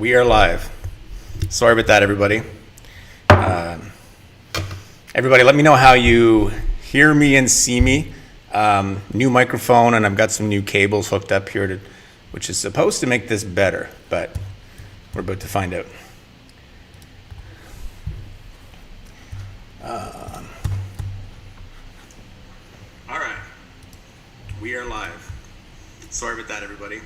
We are live. Sorry about that, everybody. Everybody, let me know how you hear me and see me. New microphone, and I've got some new cables hooked up here, which is supposed to make this better, but we're about to find out. All right, we are live. Sorry about that, everybody.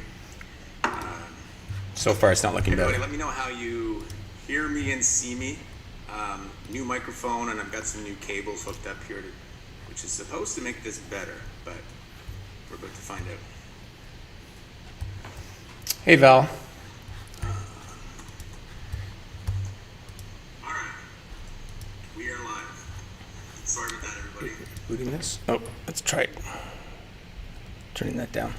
So far, it's not looking better. Let me know how you hear me and see me. New microphone, and I've got some new cables hooked up here, which is supposed to make this better, but we're about to find out. Hey, Val. All right, we are live. Sorry about that, everybody. Booting this? Oh, let's try it. Turning that down.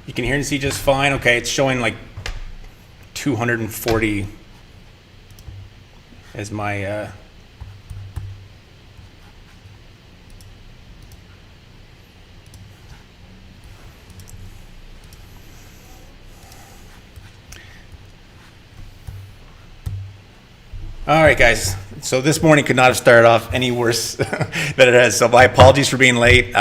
You can hear and see just fine. Okay, it's showing like 240 as my All right, guys. So this morning could not have started off any worse than it has. So my apologies for being late.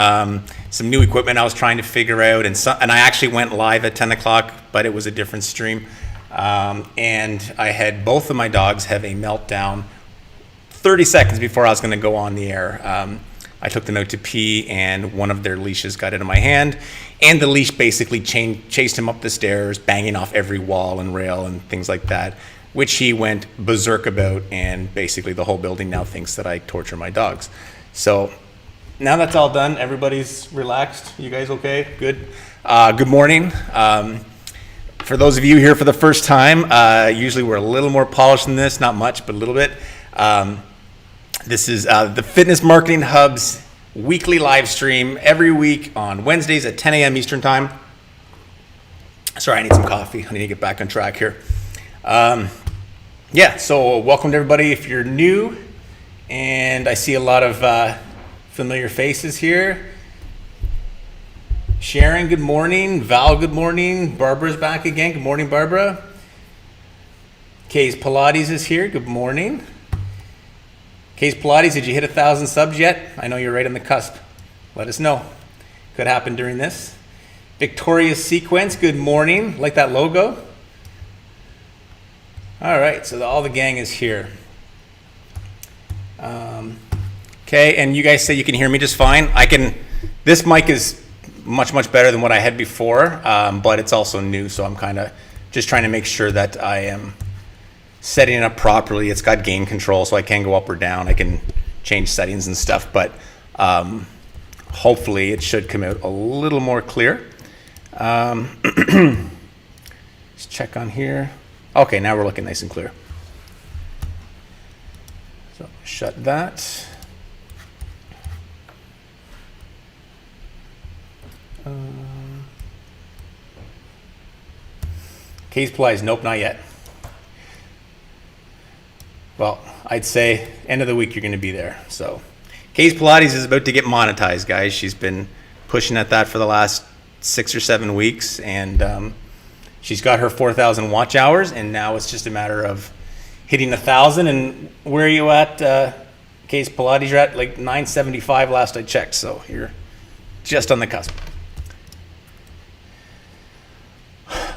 Some new equipment I was trying to figure out, and I actually went live at 10 o'clock, but it was a different stream. And I had both of my dogs have a meltdown 30 seconds before I was going to go on the air. I took them out to pee, and one of their leashes got into my hand, and the leash basically chased him up the stairs, banging off every wall and rail and things like that, which he went berserk about, and basically the whole building now thinks that I torture my dogs. So now that's all done, everybody's relaxed. You guys okay? Good. Good morning. For those of you here for the first time, usually we're a little more polished than this, not much, but a little bit. This is the Fitness Marketing Hub's weekly live stream every week on Wednesdays at 10 a.m. Eastern Time. Sorry, I need some coffee. I need to get back on track here. Yeah, so welcome to everybody if you're new, and I see a lot of familiar faces here. Sharon, good morning. Val, good morning. Barbara's back again. Good morning, Barbara. Kay's Pilates is here. Good morning. Kay's Pilates, did you hit 1,000 subs yet? I know you're right on the cusp. Let us know. Could happen during this. Victoria's Sequence, good morning. Like that logo? All right, so all the gang is here. Okay, and you guys say you can hear me just fine. This mic is much better than what I had before, but it's also new, so I'm kind of just trying to make sure that I am setting it up properly. It's got gain control, so I can go up or down. I can change settings and stuff, but hopefully it should come out a little more clear. Let's check on here. Okay, now we're looking nice and clear. So shut that. Case Pilates, nope, not yet. Well, I'd say end of the week you're going to be there. So Case Pilates is about to get monetized, guys. She's been pushing at that for the last 6 or 7 weeks, and she's got her 4,000 watch hours, and now it's just a matter of hitting 1,000. And where are you at, Case Pilates? You're at like 975 last I checked, so you're just on the cusp.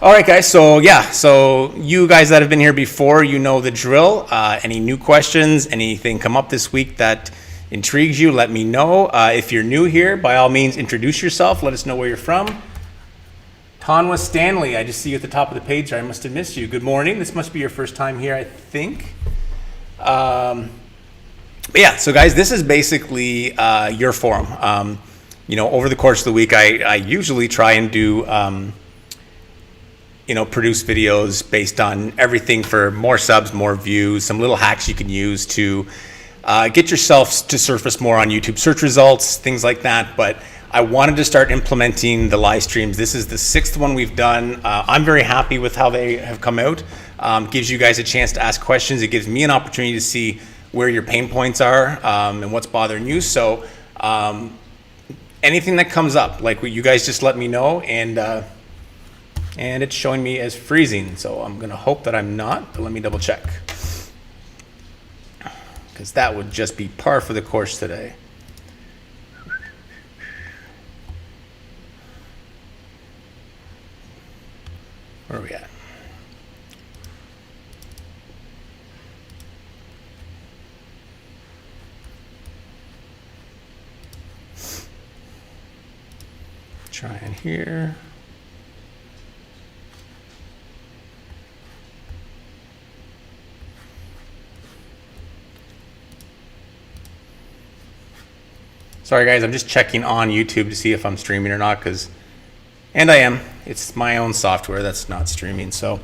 All right, guys, so yeah, so you guys that have been here before, you know the drill. Any new questions, anything come up this week that intrigues you, let me know. If you're new here, by all means, introduce yourself. Let us know where you're from. Tonwa Stanley, I just see you at the top of the page. I must have missed you. Good morning. This must be your first time here, I think. But yeah, so guys, this is basically your forum. Over the course of the week, I usually try and do produce videos based on everything for more subs, more views, some little hacks you can use to get yourself to surface more on YouTube search results, things like that. But I wanted to start implementing the live streams. This is the 6th one we've done. I'm very happy with how they have come out. Gives you guys a chance to ask questions. It gives me an opportunity to see where your pain points are and what's bothering you. So anything that comes up, like what you guys just let me know, and it's showing me as freezing, so I'm gonna hope that I'm not, but let me double check. Because that would just be par for the course today. Where are we at? Trying here. Sorry guys, I'm just checking on YouTube to see if I'm streaming or not, and I am. It's my own software that's not streaming, so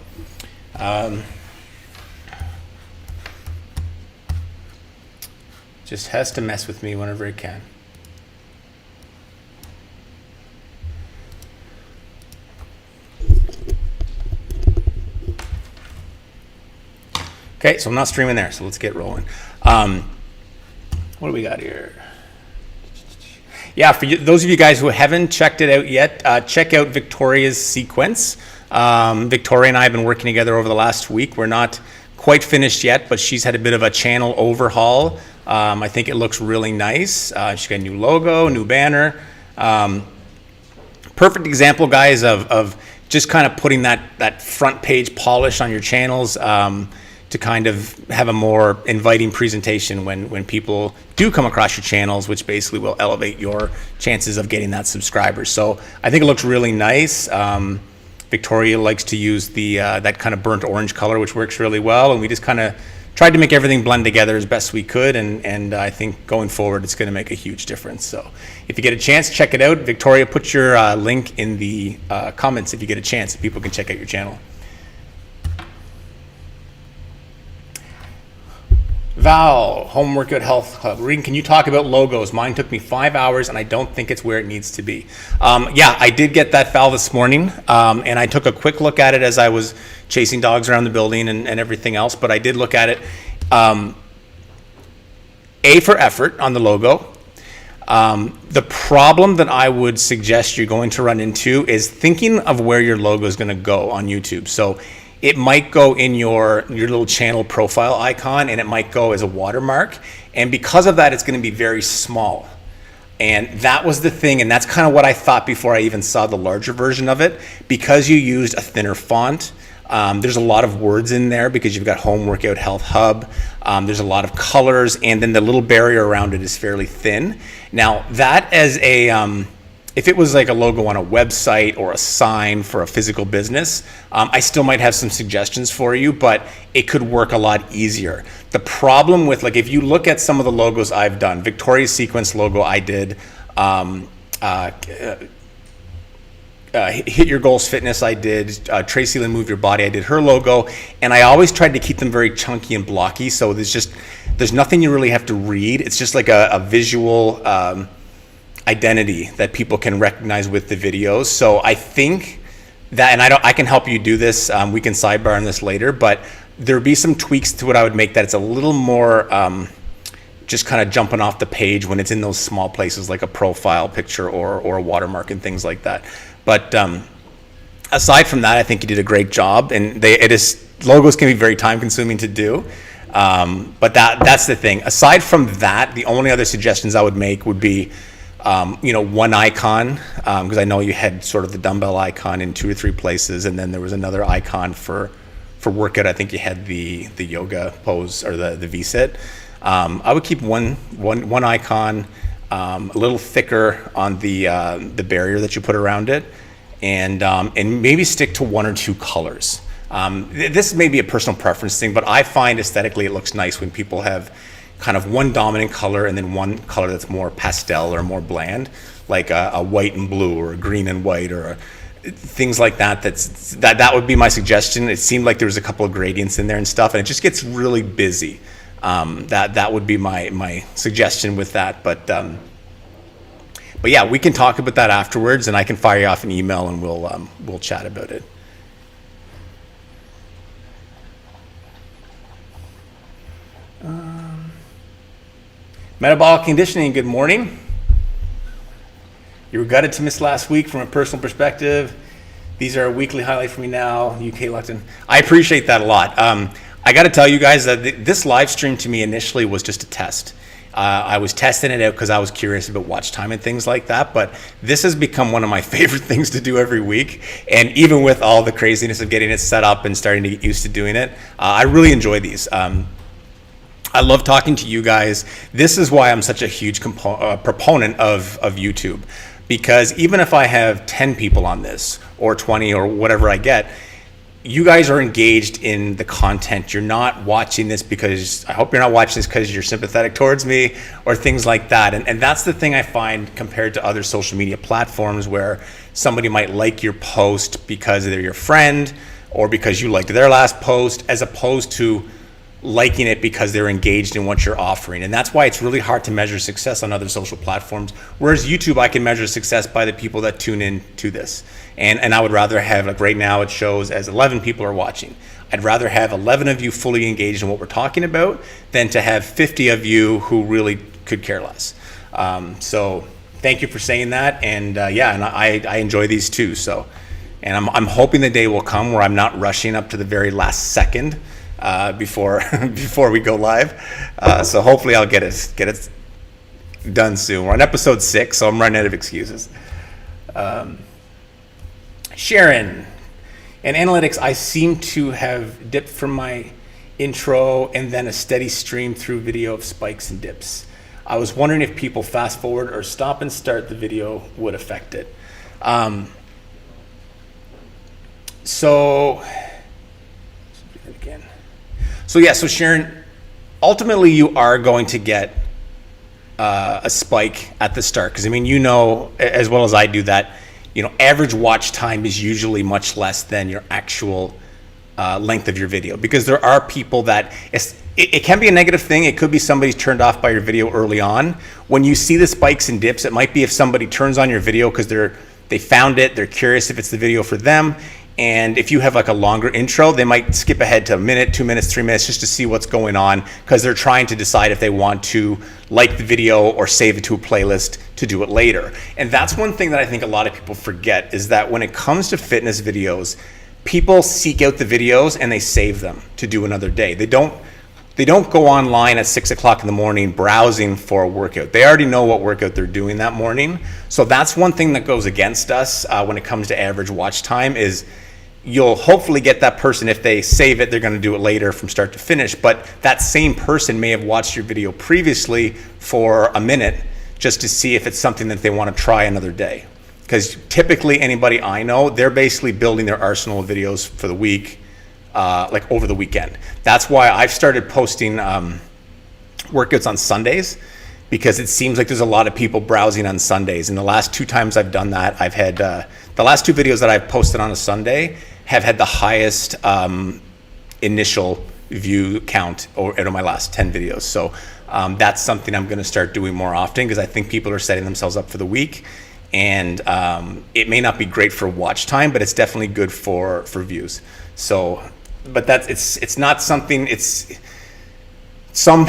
just has to mess with me whenever it can. Okay, so I'm not streaming there, so let's get rolling. What do we got here? Yeah, for those of you guys who haven't checked it out yet, check out Victoria's sequence. Victoria and I have been working together over the last week. We're not quite finished yet, but she's had a bit of a channel overhaul. I think it looks really nice. She's got a new logo, new banner. Perfect example, guys, of just kind of putting that front page polish on your channels to kind of have a more inviting presentation when people do come across your channels, which basically will elevate your chances of getting that subscriber. So I think it looks really nice. Victoria likes to use that kind of burnt orange color, which works really well, and we just kind of tried to make everything blend together as best we could, and I think going forward it's going to make a huge difference. So if you get a chance, check it out. Victoria, put your link in the comments if you get a chance, so people can check out your channel. Val, Home Workout Health Club. Regan, can you talk about logos? Mine took me 5 hours and I don't think it's where it needs to be. Yeah, I did get that, Val, this morning, and I took a quick look at it as I was chasing dogs around the building and everything else, but I did look at it. A for effort on the logo. The problem that I would suggest you're going to run into is thinking of where your logo is going to go on YouTube. So it might go in your little channel profile icon, and it might go as a watermark. And because of that, it's going to be very small. And that was the thing, and that's kind of what I thought before I even saw the larger version of it. Because you used a thinner font, there's a lot of words in there because you've got Home Workout Health Hub. There's a lot of colors, and then the little barrier around it is fairly thin. Now, that as a if it was like a logo on a website or a sign for a physical business, I still might have some suggestions for you, but it could work a lot easier. The problem with, like, if you look at some of the logos I've done, Victoria's Sequence logo I did, Hit Your Goals Fitness I did, Tracy Lynn Move Your Body I did her logo, and I always tried to keep them very chunky and blocky, so there's nothing you really have to read. It's just like a visual identity that people can recognize with the videos. So I think that, and I can help you do this, we can sidebar on this later, but there'd be some tweaks to what I would make that it's a little more just kind of jumping off the page when it's in those small places like a profile picture or a watermark and things like that. But aside from that, I think you did a great job, and logos can be very time consuming to do. But that's the thing. Aside from that, the only other suggestions I would make would be one icon, because I know you had sort of the dumbbell icon in 2 or 3 places, and then there was another icon for workout. I think you had the yoga pose or the V-sit. I would keep one icon a little thicker on the barrier that you put around it, and maybe stick to 1 or 2 colors. This may be a personal preference thing, but I find aesthetically it looks nice when people have kind of one dominant color and then one color that's more pastel or more bland, like a white and blue or a green and white or things like that. That would be my suggestion. It seemed like there was a couple of gradients in there and stuff, and it just gets really busy. That would be my suggestion with that. But yeah, we can talk about that afterwards, and I can fire you off an email and we'll chat about it. Metabolic conditioning, good morning. You were gutted to miss last week from a personal perspective. These are a weekly highlight for me now. UK locked in. I appreciate that a lot. I got to tell you guys that this live stream to me initially was just a test. I was testing it out because I was curious about watch time and things like that. But this has become one of my favorite things to do every week. And even with all the craziness of getting it set up and starting to get used to doing it, I really enjoy these. I love talking to you guys. This is why I'm such a huge proponent of YouTube. Because even if I have 10 people on this, or 20, or whatever I get, you guys are engaged in the content. You're not watching this because, I hope you're not watching this because you're sympathetic towards me, or things like that. And that's the thing I find compared to other social media platforms where somebody might like your post because they're your friend, or because you liked their last post, as opposed to liking it because they're engaged in what you're offering. And that's why it's really hard to measure success on other social platforms. Whereas YouTube, I can measure success by the people that tune in to this. And I would rather have, like right now it shows as 11 people are watching. I'd rather have 11 of you fully engaged in what we're talking about than to have 50 of you who really could care less. So thank you for saying that. And yeah, and I enjoy these too. So, and I'm hoping the day will come where I'm not rushing up to the very last second before we go live. So hopefully I'll get it done soon. We're on episode 6, so I'm running out of excuses. Sharon, in analytics, I seem to have dipped from my intro and then a steady stream through video of spikes and dips. I was wondering if people fast forward or stop and start the video would affect it. So yeah, so Sharon, ultimately you are going to get a spike at the start, because I mean, you know as well as I do that, you know, average watch time is usually much less than your actual length of your video, because there are people that it can be a negative thing. It could be somebody's turned off by your video early on. When you see the spikes and dips, it might be if somebody turns on your video because they found it, they're curious if it's the video for them. And if you have like a longer intro, they might skip ahead to a minute, 2 minutes, 3 minutes, just to see what's going on, because they're trying to decide if they want to like the video or save it to a playlist to do it later. And that's one thing that I think a lot of people forget, is that when it comes to fitness videos, people seek out the videos and they save them to do another day. They don't go online at 6 o'clock in the morning browsing for a workout. They already know what workout they're doing that morning. So that's one thing that goes against us when it comes to average watch time, is you'll hopefully get that person, if they save it, they're going to do it later from start to finish. But that same person may have watched your video previously for a minute just to see if it's something that they want to try another day. Because typically anybody I know, they're basically building their arsenal of videos for the week, like over the weekend. That's why I've started posting workouts on Sundays, because it seems like there's a lot of people browsing on Sundays. And the last 2 times I've done that, I've had the last 2 videos that I've posted on a Sunday have had the highest initial view count out of my last 10 videos. So that's something I'm going to start doing more often, because I think people are setting themselves up for the week. And it may not be great for watch time, but it's definitely good for views. So, but it's not something, it's some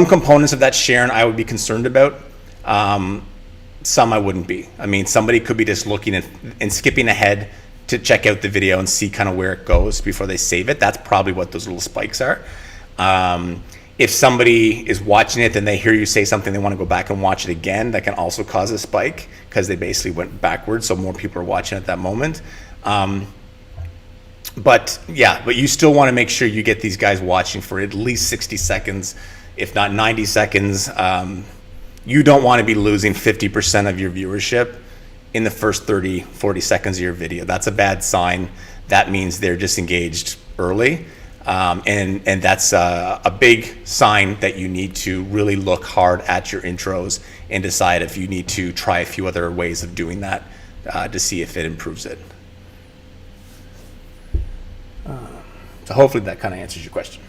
components of that, Sharon, I would be concerned about. Some I wouldn't be. I mean, somebody could be just looking and skipping ahead to check out the video and see kind of where it goes before they save it. That's probably what those little spikes are. If somebody is watching it and they hear you say something, they want to go back and watch it again, that can also cause a spike, because they basically went backwards, so more people are watching at that moment. But you still want to make sure you get these guys watching for at least 60 seconds, if not 90 seconds. You don't want to be losing 50% of your viewership in the first 30, 40 seconds of your video. That's a bad sign. That means they're disengaged early. And that's a big sign that you need to really look hard at your intros and decide if you need to try a few other ways of doing that to see if it improves it. So hopefully that kind of answers your question.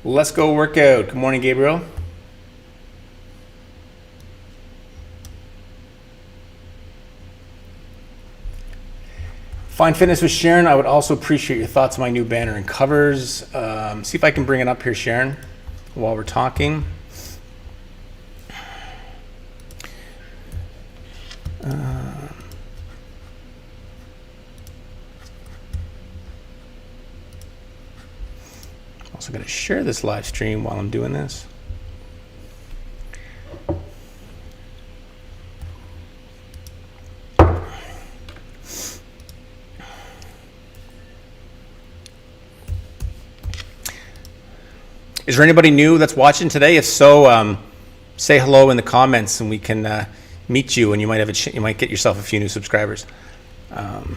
Let's go work out. Good morning, Gabriel. Find Fitness with Sharon. I would also appreciate your thoughts on my new banner and covers. See if I can bring it up here, Sharon, while we're talking. Also going to share this live stream while I'm doing this. Is there anybody new that's watching today? If so, say hello in the comments, and we can meet you, and you might have you might get yourself a few new subscribers. And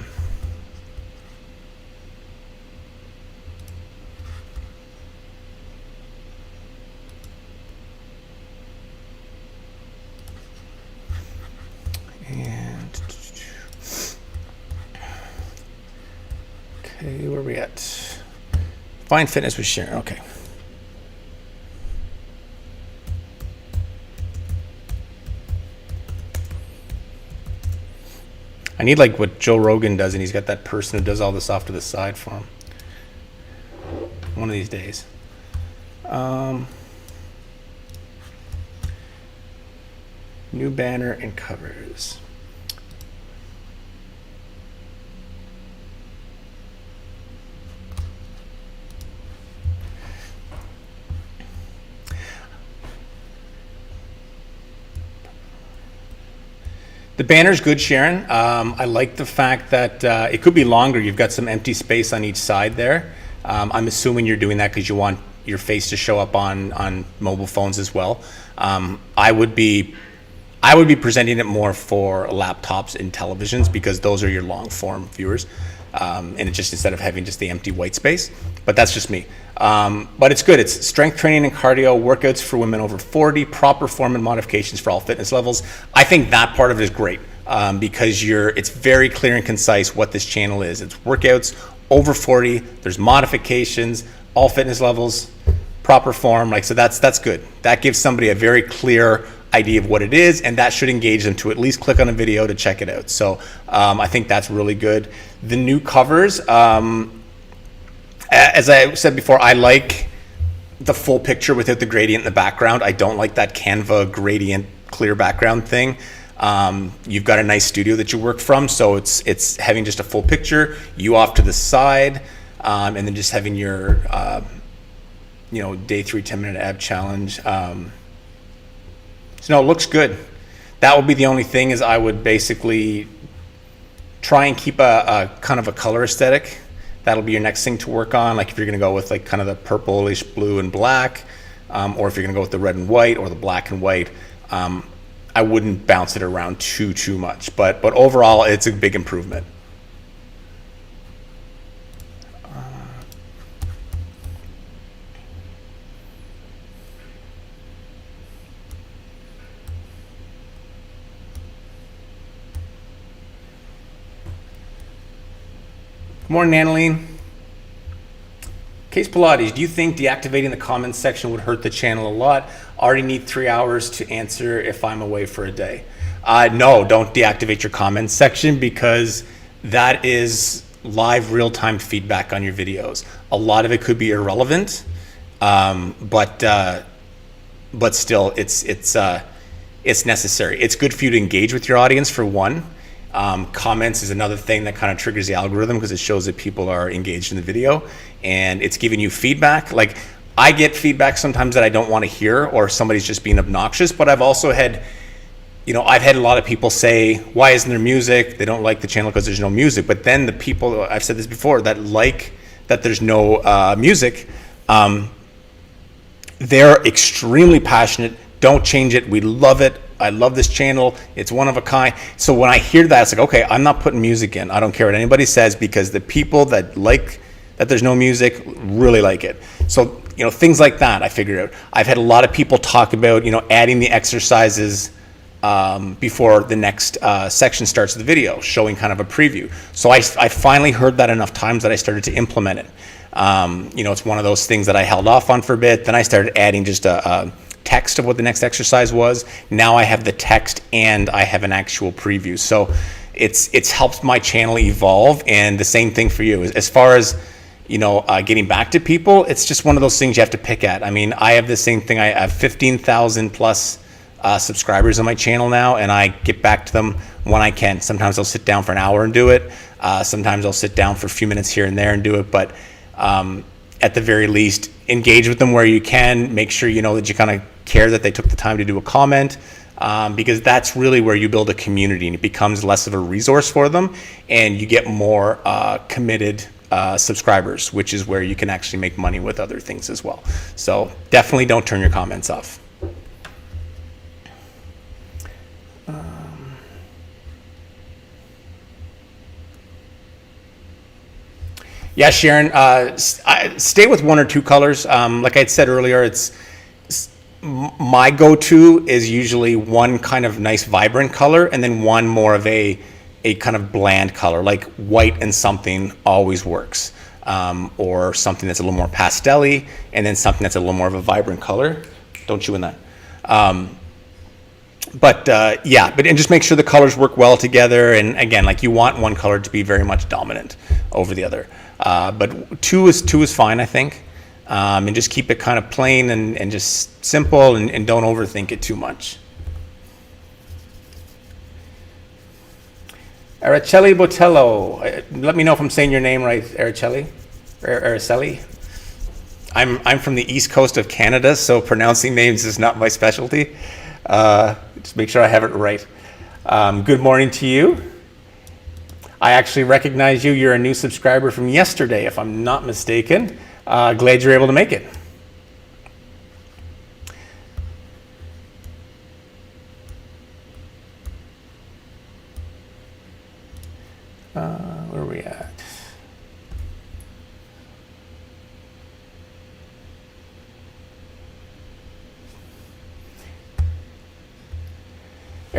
okay, where are we at? Find Fitness with Sharon. Okay. I need like what Joe Rogan does, and he's got that person who does all this off to the side for him. One of these days. New banner and covers. The banner's good, Sharon. I like the fact that it could be longer. You've got some empty space on each side there. I'm assuming you're doing that because you want your face to show up on mobile phones as well. I would be presenting it more for laptops and televisions because those are your long form viewers. And it just, instead of having just the empty white space, but that's just me. But it's good. It's strength training and cardio, workouts for women over 40, proper form and modifications for all fitness levels. I think that part of it is great because it's very clear and concise what this channel is. It's workouts over 40, there's modifications, all fitness levels, proper form. So that's good. That gives somebody a very clear idea of what it is, and that should engage them to at least click on a video to check it out. So I think that's really good. The new covers, as I said before, I like the full picture without the gradient in the background. I don't like that Canva gradient clear background thing. You've got a nice studio that you work from, so it's having just a full picture, you off to the side, and then just having your day 3 10-minute ab challenge. So no, it looks good. That would be the only thing, is I would basically try and keep a kind of a color aesthetic. That'll be your next thing to work on. Like if you're gonna go with like kind of the purplish blue and black, or if you're gonna go with the red and white or the black and white, I wouldn't bounce it around too much. But overall, it's a big improvement. Good morning, Annalene. Case Pilates, do you think deactivating the comments section would hurt the channel a lot? Already need 3 hours to answer if I'm away for a day. No, don't deactivate your comments section, because that is live real-time feedback on your videos. A lot of it could be irrelevant, but still it's necessary. It's good for you to engage with your audience, for one. Comments is another thing that kind of triggers the algorithm, because it shows that people are engaged in the video, and it's giving you feedback. Like, I get feedback sometimes that I don't want to hear, or somebody's just being obnoxious, but I've also had, I've had a lot of people say, why isn't there music? They don't like the channel because there's no music. But then the people, I've said this before, that like that there's no music, they're extremely passionate. Don't change it. We love it. I love this channel. It's one of a kind. So when I hear that, it's like, okay, I'm not putting music in. I don't care what anybody says, because the people that like that there's no music really like it. So, things like that I figured out. I've had a lot of people talk about, adding the exercises before the next section starts of the video, showing kind of a preview. So I finally heard that enough times that I started to implement it. It's one of those things that I held off on for a bit. Then I started adding just a text of what the next exercise was. Now I have the text and I have an actual preview. So it's helped my channel evolve. And the same thing for you. As far as, getting back to people, it's just one of those things you have to pick at. I mean, I have the same thing. I have 15,000 plus subscribers on my channel now, and I get back to them when I can. Sometimes I'll sit down for an hour and do it. Sometimes I'll sit down for a few minutes here and there and do it. But at the very least, engage with them where you can. Make sure that you kind of care that they took the time to do a comment, because that's really where you build a community, and it becomes less of a resource for them, and you get more committed subscribers, which is where you can actually make money with other things as well. So definitely don't turn your comments off. Yeah, Sharon, stay with one or two colors. Like I said earlier, my go-to is usually one kind of nice vibrant color, and then one more of a kind of bland color, like white and something always works, or something that's a little more pastel-y, and then something that's a little more of a vibrant color. Don't chew in that. But just make sure the colors work well together. And again, like, you want one color to be very much dominant over the other. But two is fine, I think. And just keep it kind of plain and just simple, and don't overthink it too much. Araceli Botello. Let me know if I'm saying your name right, Araceli. Araceli. I'm from the east coast of Canada, so pronouncing names is not my specialty. Just make sure I have it right. Good morning to you. I actually recognize you. You're a new subscriber from yesterday, if I'm not mistaken. Glad you're able to make it. Where are we at?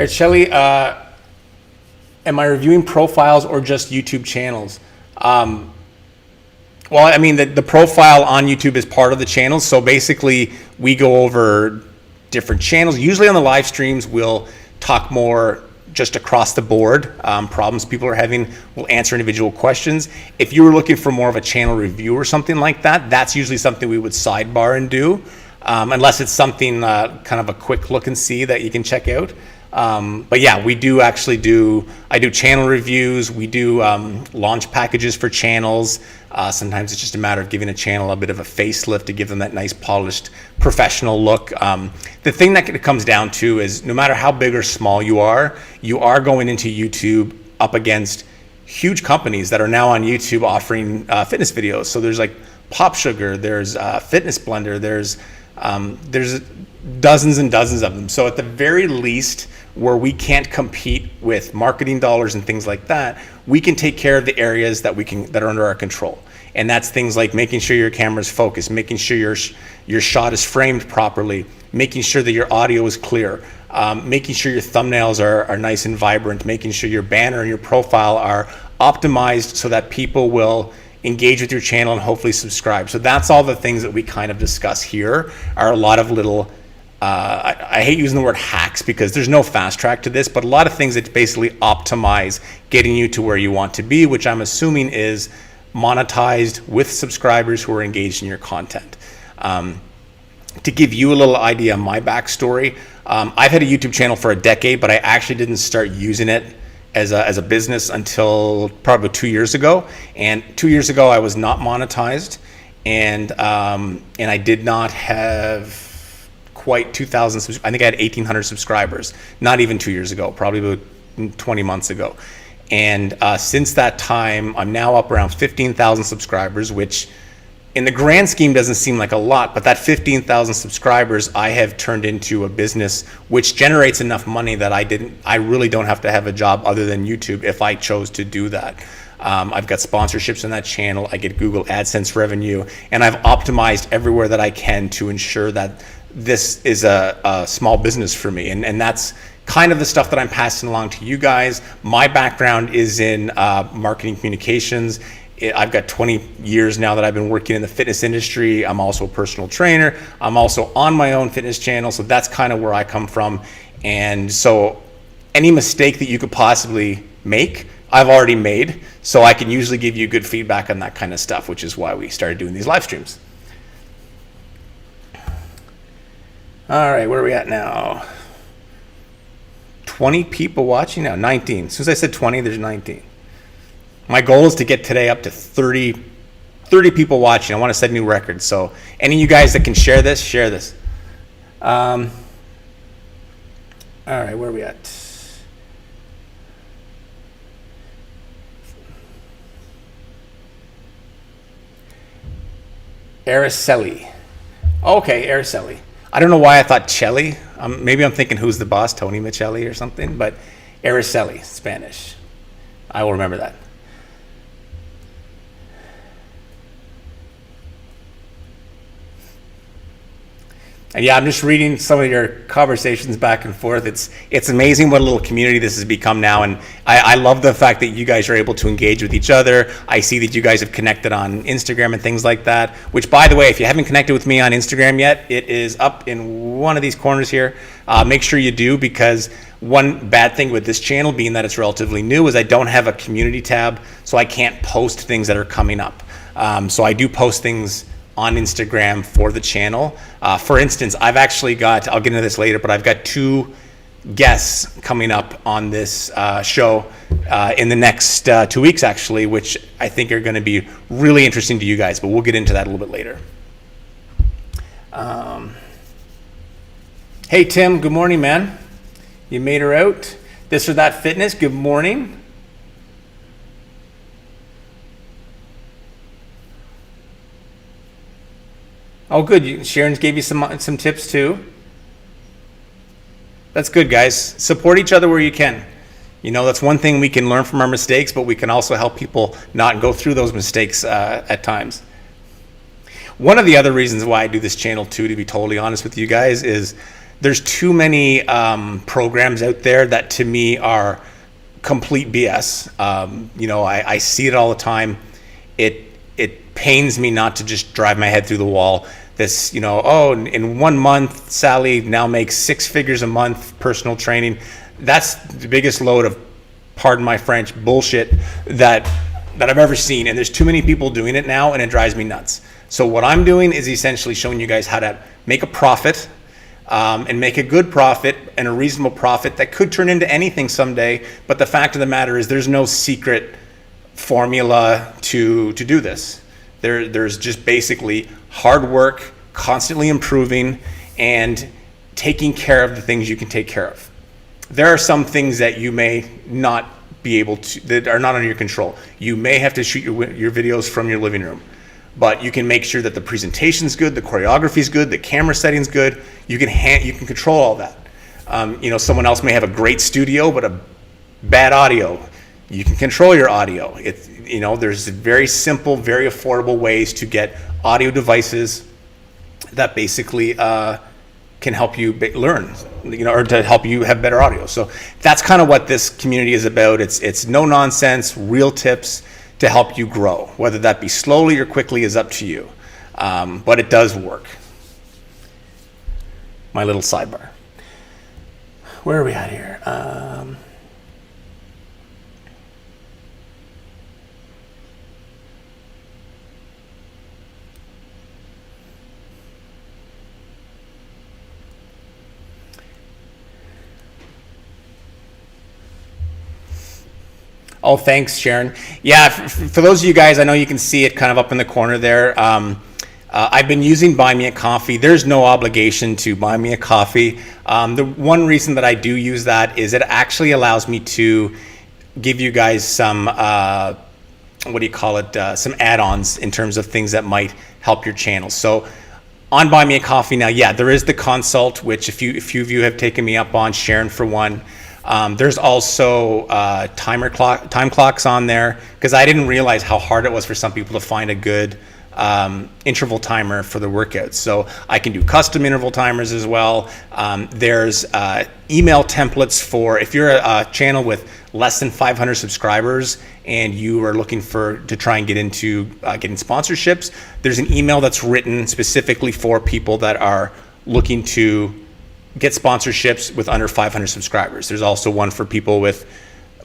Shelly, am I reviewing profiles or just YouTube channels? Well, I mean, the profile on YouTube is part of the channel. So basically, we go over different channels. Usually on the live streams, we'll talk more just across the board, problems people are having. We'll answer individual questions. If you were looking for more of a channel review or something like that, that's usually something we would sidebar and do, unless it's something kind of a quick look and see that you can check out. But yeah, I do channel reviews. We do launch packages for channels. Sometimes it's just a matter of giving a channel a bit of a facelift to give them that nice polished professional look. The thing that it comes down to is, no matter how big or small you are going into YouTube up against huge companies that are now on YouTube offering fitness videos. So there's like Pop Sugar, there's Fitness Blender, there's dozens and dozens of them. So at the very least, where we can't compete with marketing dollars and things like that, we can take care of the areas that are under our control. And that's things like making sure your camera's focused, making sure your shot is framed properly, making sure that your audio is clear, making sure your thumbnails are nice and vibrant, making sure your banner and your profile are optimized so that people will engage with your channel and hopefully subscribe. So that's all the things that we kind of discuss here, are a lot of little, I hate using the word hacks because there's no fast track to this, but a lot of things that basically optimize getting you to where you want to be, which I'm assuming is monetized with subscribers who are engaged in your content. To give you a little idea of my backstory, I've had a YouTube channel for a decade, but I actually didn't start using it as a business until probably 2 years ago. And 2 years ago, I was not monetized, and I did not have quite 2,000. I think I had 1,800 subscribers. Not even 2 years ago, probably about 20 months ago. And since that time, I'm now up around 15,000 subscribers, which in the grand scheme doesn't seem like a lot, but that 15,000 subscribers I have turned into a business which generates enough money that I really don't have to have a job other than YouTube if I chose to do that. I've got sponsorships on that channel. I get Google AdSense revenue, and I've optimized everywhere that I can to ensure that this is a small business for me. And that's kind of the stuff that I'm passing along to you guys. My background is in marketing communications. I've got 20 years now that I've been working in the fitness industry. I'm also a personal trainer. I'm also on my own fitness channel. So that's kind of where I come from. And so any mistake that you could possibly make, I've already made, so I can usually give you good feedback on that kind of stuff, which is why we started doing these live streams. All right, where are we at now? 20 people watching now, 19. As soon as I said 20, there's 19. My goal is to get today up to 30 people watching. I want to set a new record. So any of you guys that can share this, share this. All right, where are we at? Araceli. Okay, Araceli. I don't know why I thought Chelly. Maybe I'm thinking Who's the Boss, Tony Michelli or something, but Araceli, Spanish. I will remember that. And yeah, I'm just reading some of your conversations back and forth. It's amazing what a little community this has become now. And I love the fact that you guys are able to engage with each other. I see that you guys have connected on Instagram and things like that, which, by the way, if you haven't connected with me on Instagram yet, it is up in one of these corners here. Make sure you do, because one bad thing with this channel, being that it's relatively new, is I don't have a community tab, so I can't post things that are coming up. So I do post things on Instagram for the channel. For instance, I've actually got, I'll get into this later, but I've got 2 guests coming up on this show in the next 2 weeks, actually, which I think are going to be really interesting to you guys, but we'll get into that a little bit later. Hey, Tim, good morning, man. You made her out. This or That Fitness, good morning. Oh, good. Sharon's gave you some tips too. That's good, guys. Support each other where you can. You know, that's one thing we can learn from our mistakes, but we can also help people not go through those mistakes at times. One of the other reasons why I do this channel too, to be totally honest with you guys, is there's too many programs out there that to me are complete BS. You know, I see it all the time. It pains me not to just drive my head through the wall. This, you know, oh, in 1 month, Sally now makes 6 figures a month personal training. That's the biggest load of, pardon my French, bullshit that I've ever seen. And there's too many people doing it now, and it drives me nuts. So what I'm doing is essentially showing you guys how to make a profit, and make a good profit and a reasonable profit that could turn into anything someday. But the fact of the matter is there's no secret formula to do this. There's just basically hard work, constantly improving, and taking care of the things you can take care of. There are some things that you may not be able to, that are not under your control. You may have to shoot your videos from your living room, but you can make sure that the presentation's good, the choreography's good, the camera setting's good. You can control all that. You know, someone else may have a great studio but a bad audio. You can control your audio. You know, there's very simple, very affordable ways to get audio devices that basically can help you learn, you know, or to help you have better audio. So that's kind of what this community is about. It's no nonsense, real tips to help you grow. Whether that be slowly or quickly is up to you, but it does work. My little sidebar. Where are we at here? Oh, thanks, Sharon. Yeah, for those of you guys, I know you can see it kind of up in the corner there. I've been using Buy Me a Coffee. There's no obligation to buy me a coffee. The one reason that I do use that is it actually allows me to give you guys some, what do you call it, some add-ons in terms of things that might help your channel. So on Buy Me a Coffee now, yeah, there is the consult, which a few of you have taken me up on, Sharon for one. There's also time clocks on there, because I didn't realize how hard it was for some people to find a good interval timer for the workouts. So I can do custom interval timers as well. There's email templates for if you're a channel with less than 500 subscribers and you are looking to try and get into getting sponsorships. There's an email that's written specifically for people that are looking to get sponsorships with under 500 subscribers. There's also one for people with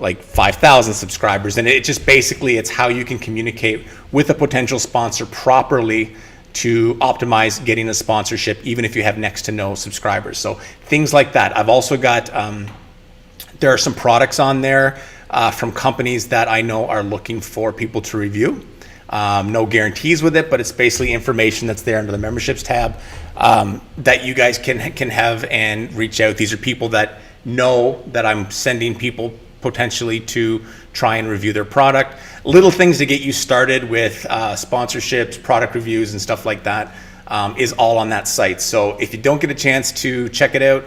like 5,000 subscribers. And it just basically, it's how you can communicate with a potential sponsor properly to optimize getting a sponsorship, even if you have next to no subscribers. So things like that. I've also got, there are some products on there from companies that I know are looking for people to review. No guarantees with it, but it's basically information that's there under the memberships tab that you guys can have and reach out. These are people that know that I'm sending people potentially to try and review their product. Little things to get you started with sponsorships, product reviews, and stuff like that is all on that site. So if you don't get a chance to check it out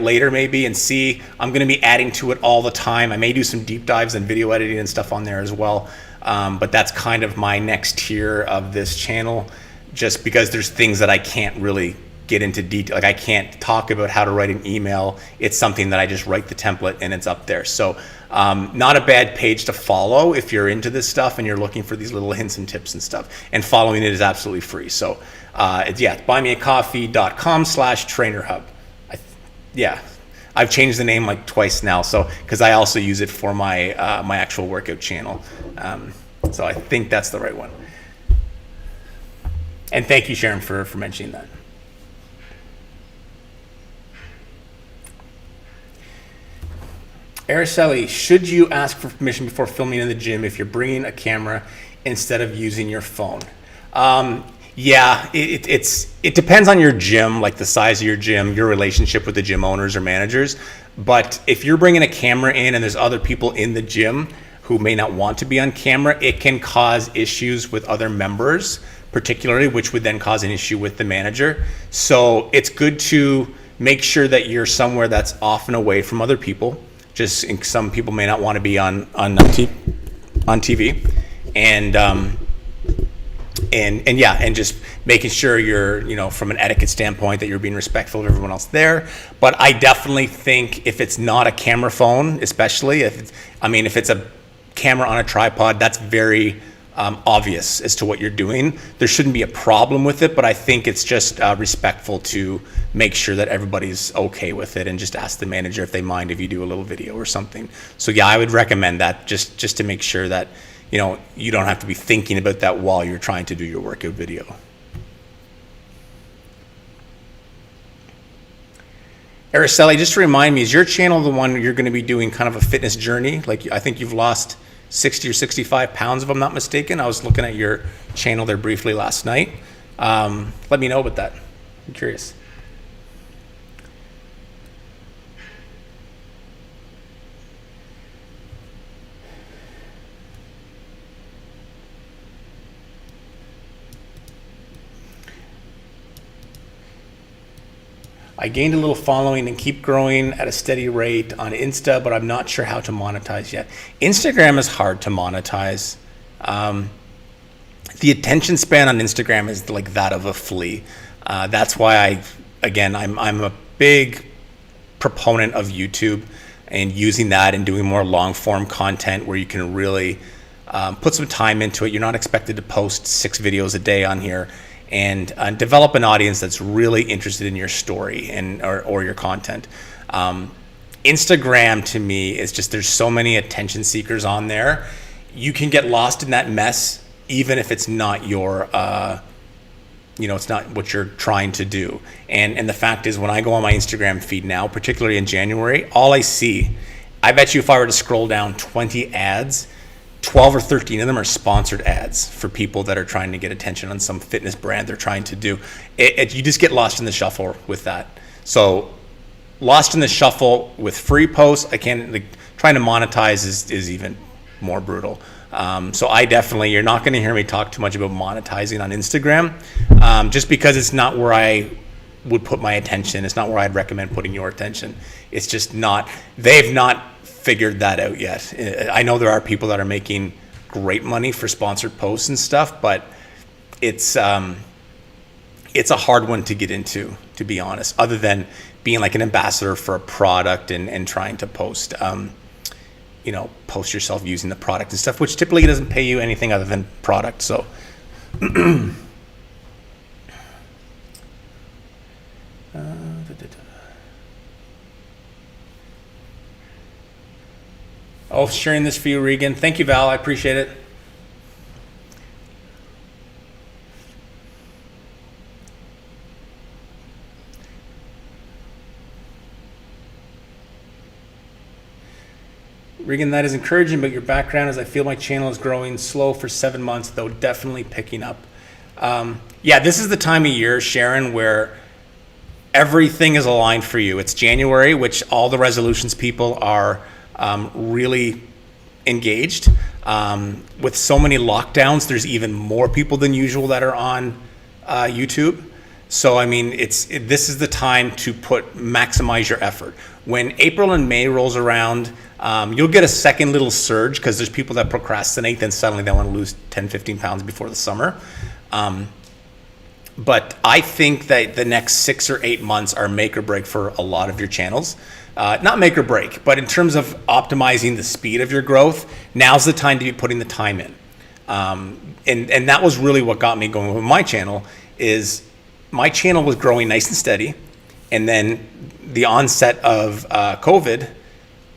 later maybe and see. I'm going to be adding to it all the time. I may do some deep dives and video editing and stuff on there as well. But that's kind of my next tier of this channel, just because there's things that I can't really get into detail. Like I can't talk about how to write an email. It's something that I just write the template and it's up there. So not a bad page to follow if you're into this stuff and you're looking for these little hints and tips and stuff. And following it is absolutely free. So it's buymeacoffee.com/trainerhub. I've changed the name like twice now, so because I also use it for my my actual workout channel. So I think that's the right one. And thank you, Sharon, for mentioning that. Araceli, should you ask for permission before filming in the gym if you're bringing a camera instead of using your phone? Yeah, it depends on your gym, like the size of your gym, your relationship with the gym owners or managers. But if you're bringing a camera in and there's other people in the gym who may not want to be on camera, it can cause issues with other members, particularly, which would then cause an issue with the manager. So it's good to make sure that you're somewhere that's off and away from other people. Just some people may not want to be on TV, and just making sure you're, from an etiquette standpoint, that you're being respectful of everyone else there. But I definitely think if it's not a camera phone, especially if it's a camera on a tripod, that's very obvious as to what you're doing. There shouldn't be a problem with it, but I think it's just respectful to make sure that everybody's okay with it, and just ask the manager if they mind if you do a little video or something. So yeah, I would recommend that just to make sure that you don't have to be thinking about that while you're trying to do your workout video. Araceli, just to remind me, is your channel the one you're going to be doing kind of a fitness journey? Like I think you've lost 60 or 65 pounds, if I'm not mistaken. I was looking at your channel there briefly last night. Let me know about that. I'm curious. I gained a little following and keep growing at a steady rate on Insta, but I'm not sure how to monetize yet. Instagram is hard to monetize. The attention span on Instagram is like that of a flea. That's why I'm a big proponent of YouTube and using that and doing more long form content where you can really put some time into it. You're not expected to post 6 videos a day on here. And develop an audience that's really interested in your story or your content. Instagram to me is just, there's so many attention seekers on there. You can get lost in that mess, even if it's not your, it's not what you're trying to do. And the fact is, when I go on my Instagram feed now, particularly in January, all I see, I bet you if I were to scroll down 20 ads, 12 or 13 of them are sponsored ads for people that are trying to get attention on some fitness brand they're trying to do. You just get lost in the shuffle with that. So lost in the shuffle with free posts, trying to monetize is even more brutal. So you're not going to hear me talk too much about monetizing on Instagram, just because it's not where I would put my attention. It's not where I'd recommend putting your attention. It's just not, they've not figured that out yet. I know there are people that are making great money for sponsored posts and stuff, but it's a hard one to get into, to be honest, other than being like an ambassador for a product and trying to post post yourself using the product and stuff, which typically doesn't pay you anything other than product. So Oh, sharing this for you, Regan. Thank you, Val. I appreciate it. Regan, that is encouraging, but your background is I feel my channel is growing slow for 7 months, though definitely picking up. Yeah, this is the time of year, Sharon, where everything is aligned for you. It's January, which all the resolutions people are really engaged. With so many lockdowns, there's even more people than usual that are on YouTube. So, I mean, this is the time to maximize your effort. When April and May rolls around, you'll get a second little surge because there's people that procrastinate, then suddenly they want to lose 10, 15 pounds before the summer. But I think that the next 6 or 8 months are make or break for a lot of your channels. Not make or break, but in terms of optimizing the speed of your growth, now's the time to be putting the time in. And that was really what got me going with my channel. Is my channel was growing nice and steady, and then the onset of COVID,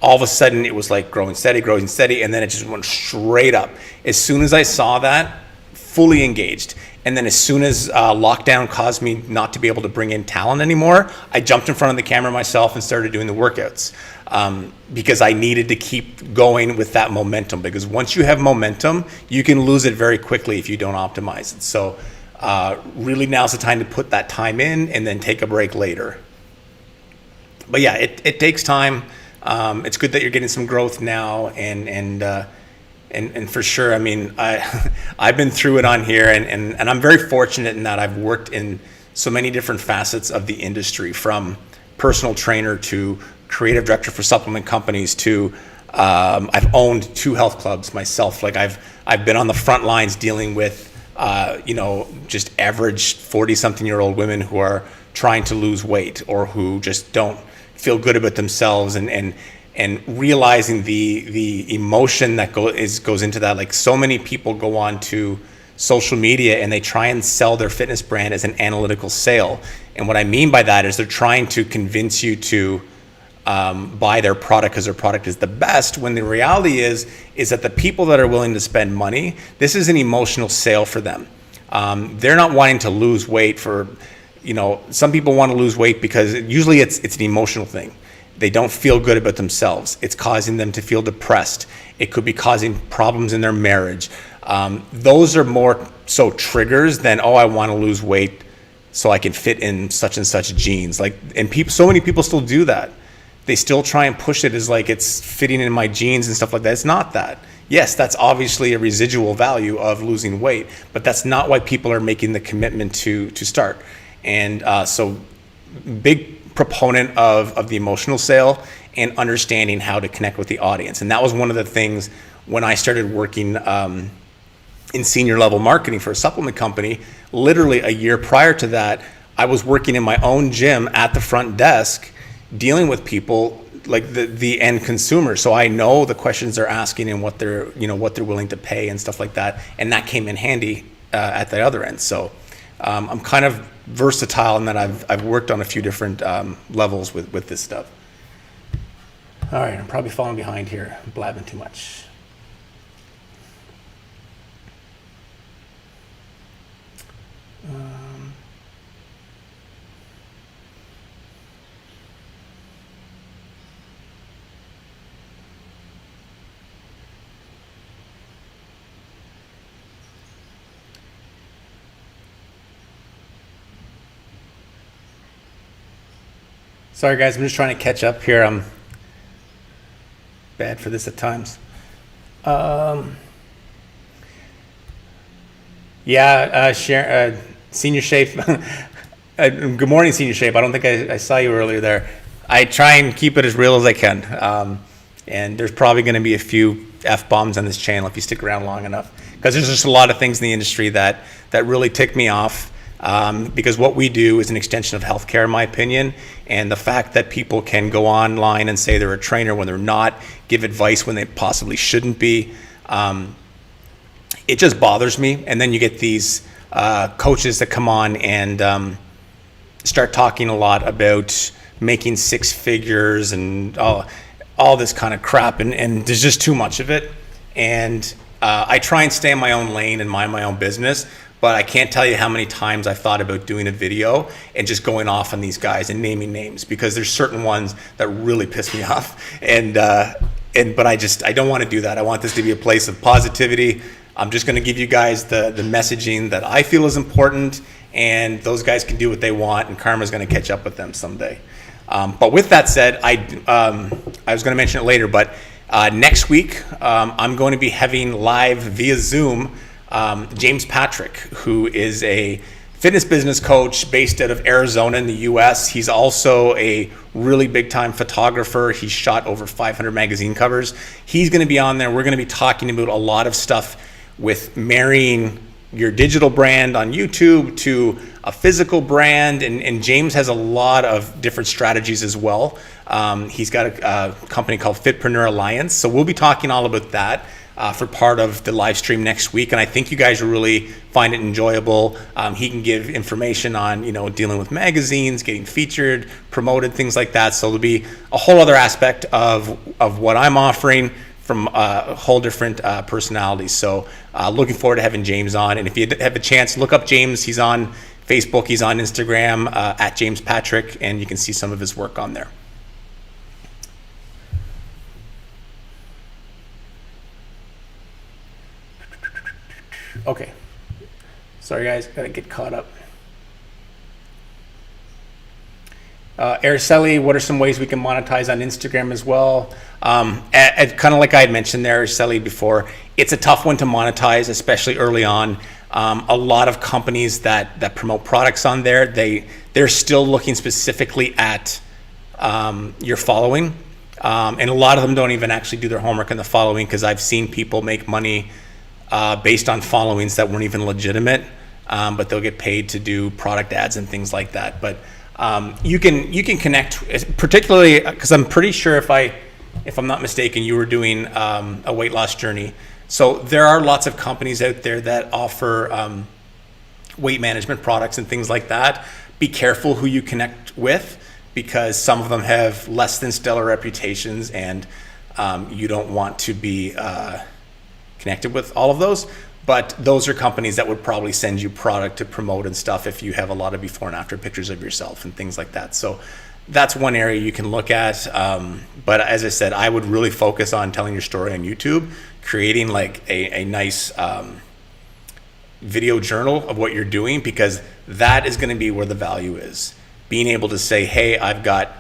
all of a sudden it was like growing steady, and then it just went straight up. As soon as I saw that, fully engaged. And then as soon as lockdown caused me not to be able to bring in talent anymore, I jumped in front of the camera myself and started doing the workouts because I needed to keep going with that momentum. Because once you have momentum, you can lose it very quickly if you don't optimize it. So really now's the time to put that time in and then take a break later. But yeah, it takes time. It's good that you're getting some growth now, and for sure, I mean, I've been through it on here, and I'm very fortunate in that I've worked in so many different facets of the industry, from personal trainer to creative director for supplement companies to I've owned 2 health clubs myself. Like I've been on the front lines dealing with just average 40-something-year-old women who are trying to lose weight or who just don't feel good about themselves, and realizing the emotion that goes into that. Like, so many people go on to social media and they try and sell their fitness brand as an analytical sale. And what I mean by that is they're trying to convince you to buy their product because their product is the best, when the reality is that the people that are willing to spend money, this is an emotional sale for them. They're not wanting to lose weight for, some people want to lose weight because usually it's an emotional thing. They don't feel good about themselves. It's causing them to feel depressed. It could be causing problems in their marriage. Those are more so triggers than, I want to lose weight so I can fit in such and such jeans. So many people still do that. They still try and push it as like it's fitting in my jeans and stuff like that. It's not that. Yes, that's obviously a residual value of losing weight, but that's not why people are making the commitment to start. And so big proponent of the emotional sale and understanding how to connect with the audience. And that was one of the things when I started working in senior level marketing for a supplement company. Literally a year prior to that, I was working in my own gym at the front desk dealing with people like the end consumer. So I know the questions they're asking and what they're willing to pay and stuff like that. And that came in handy at the other end. So I'm kind of versatile in that I've worked on a few different levels with this stuff. All right, I'm probably falling behind here. I'm blabbing too much. Sorry guys, I'm just trying to catch up here. I'm bad for this at times. Senior Shape. Good morning, Senior Shape. I don't think I saw you earlier there. I try and keep it as real as I can. And there's probably going to be a few F-bombs on this channel if you stick around long enough, because there's just a lot of things in the industry that really tick me off. Because what we do is an extension of healthcare, in my opinion, and the fact that people can go online and say they're a trainer when they're not, give advice when they possibly shouldn't be, it just bothers me. And then you get these coaches that come on and start talking a lot about making 6 figures, and all this kind of crap, and there's just too much of it. And I try and stay in my own lane and mind my own business, but I can't tell you how many times I've thought about doing a video and just going off on these guys and naming names, because there's certain ones that really piss me off. But I don't want to do that. I want this to be a place of positivity. I'm just going to give you guys the messaging that I feel is important, and those guys can do what they want, and karma's going to catch up with them someday. But with that said, I was going to mention it later, but next week I'm going to be having live via Zoom James Patrick, who is a fitness business coach based out of Arizona in the US. He's also a really big time photographer. He's shot over 500 magazine covers. He's going to be on there. We're going to be talking about a lot of stuff with marrying your digital brand on YouTube to a physical brand, and James has a lot of different strategies as well. He's got a company called Fitpreneur Alliance, so we'll be talking all about that for part of the live stream next week, and I think you guys will really find it enjoyable. He can give information on, dealing with magazines, getting featured, promoted, things like that. So there'll be a whole other aspect of what I'm offering from a whole different personalities. So looking forward to having James on. And if you have a chance, look up James. He's on Facebook, he's on Instagram, at James Patrick, and you can see some of his work on there. Okay. Sorry guys, gotta get caught up. Araceli, what are some ways we can monetize on Instagram as well? Kind of like I had mentioned there, Araceli, before, it's a tough one to monetize, especially early on. A lot of companies that promote products on there, they're still looking specifically at your following. And a lot of them don't even actually do their homework in the following, because I've seen people make money based on followings that weren't even legitimate, but they'll get paid to do product ads and things like that. But you can connect, particularly because I'm pretty sure if I'm not mistaken, you were doing a weight loss journey. So there are lots of companies out there that offer weight management products and things like that. Be careful who you connect with, because some of them have less than stellar reputations, and you don't want to be connected with all of those. But those are companies that would probably send you product to promote and stuff if you have a lot of before and after pictures of yourself and things like that. So that's one area you can look at. But as I said, I would really focus on telling your story on YouTube, creating like a nice video journal of what you're doing, because that is going to be where the value is. Being able to say, hey, I've got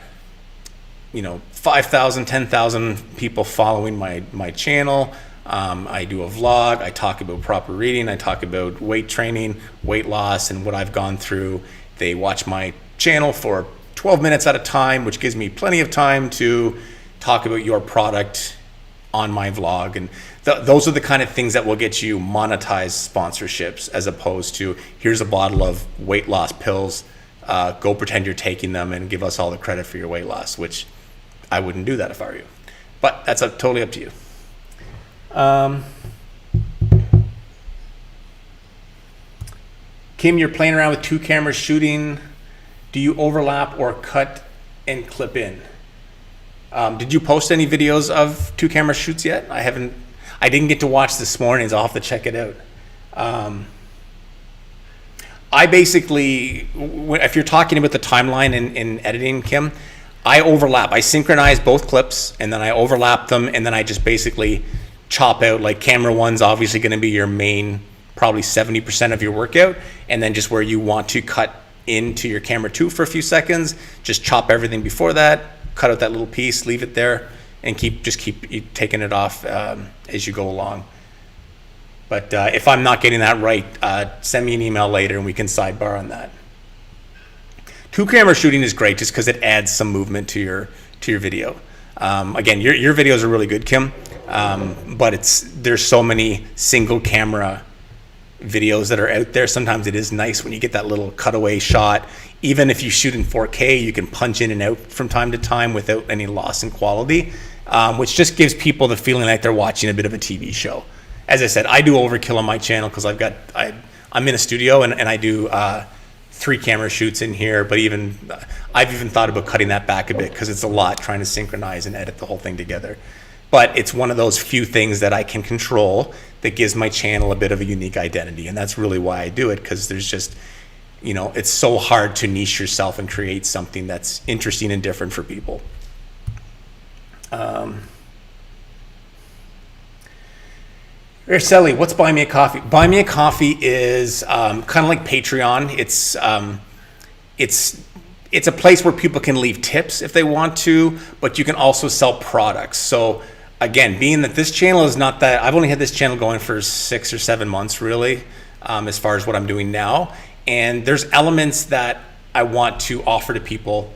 5,000, 10,000 people following my channel. I do a vlog, I talk about proper reading, I talk about weight training, weight loss, and what I've gone through. They watch my channel for 12 minutes at a time, which gives me plenty of time to talk about your product on my vlog. And those are the kind of things that will get you monetized sponsorships, as opposed to, here's a bottle of weight loss pills, go pretend you're taking them and give us all the credit for your weight loss, which I wouldn't do that if I were you. But that's totally up to you. Kim, you're playing around with 2 cameras shooting. Do you overlap or cut and clip in? Did you post any videos of 2 camera shoots yet? I didn't get to watch this morning, so I'll have to check it out. I basically, if you're talking about the timeline in editing, Kim, I overlap. I synchronize both clips, and then I overlap them, and then I just basically chop out, like camera 1's obviously going to be your main, probably 70% of your workout, and then just where you want to cut into your camera 2 for a few seconds, just chop everything before that, cut out that little piece, leave it there, and keep taking it off as you go along. But if I'm not getting that right, send me an email later and we can sidebar on that. 2 camera shooting is great just because it adds some movement to your video. Again, your videos are really good, Kim, but there's so many single camera videos that are out there. Sometimes it is nice when you get that little cutaway shot. Even if you shoot in 4K, you can punch in and out from time to time without any loss in quality, which just gives people the feeling like they're watching a bit of a TV show. As I said, I do overkill on my channel because I'm in a studio and I do 3 camera shoots in here, but I've even thought about cutting that back a bit because it's a lot trying to synchronize and edit the whole thing together. But it's one of those few things that I can control that gives my channel a bit of a unique identity. And that's really why I do it, because there's just, it's so hard to niche yourself and create something that's interesting and different for people. Araceli, what's Buy Me a Coffee? Buy Me a Coffee is kind of like Patreon. It's a place where people can leave tips if they want to, but you can also sell products. So again, being that this channel is not that, I've only had this channel going for 6 or 7 months really, as far as what I'm doing now. And there's elements that I want to offer to people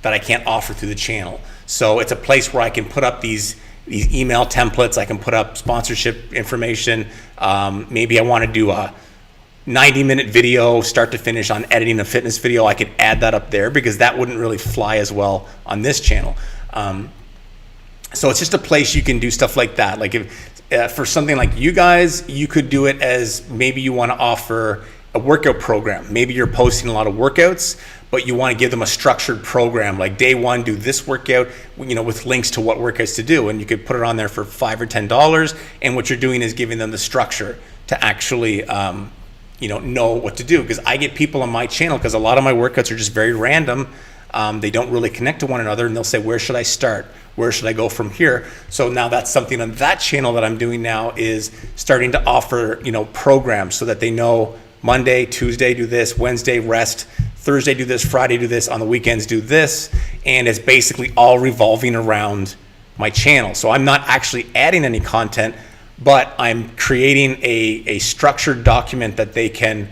that I can't offer through the channel. So it's a place where I can put up these email templates, I can put up sponsorship information. Maybe I want to do a 90-minute video, start to finish, on editing a fitness video. I could add that up there because that wouldn't really fly as well on this channel. So it's just a place you can do stuff like that. Like if for something like you guys, you could do it as maybe you want to offer a workout program. Maybe you're posting a lot of workouts, but you want to give them a structured program, like day 1, do this workout, with links to what workouts to do. And you could put it on there for $5 or $10. And what you're doing is giving them the structure to actually, know what to do. Because I get people on my channel, because a lot of my workouts are just very random. They don't really connect to one another, and they'll say, where should I start? Where should I go from here? So now that's something on that channel that I'm doing now, is starting to offer, programs so that they know Monday, Tuesday, do this, Wednesday, rest, Thursday, do this, Friday, do this, on the weekends, do this. And it's basically all revolving around my channel. So I'm not actually adding any content, but I'm creating a structured document that they can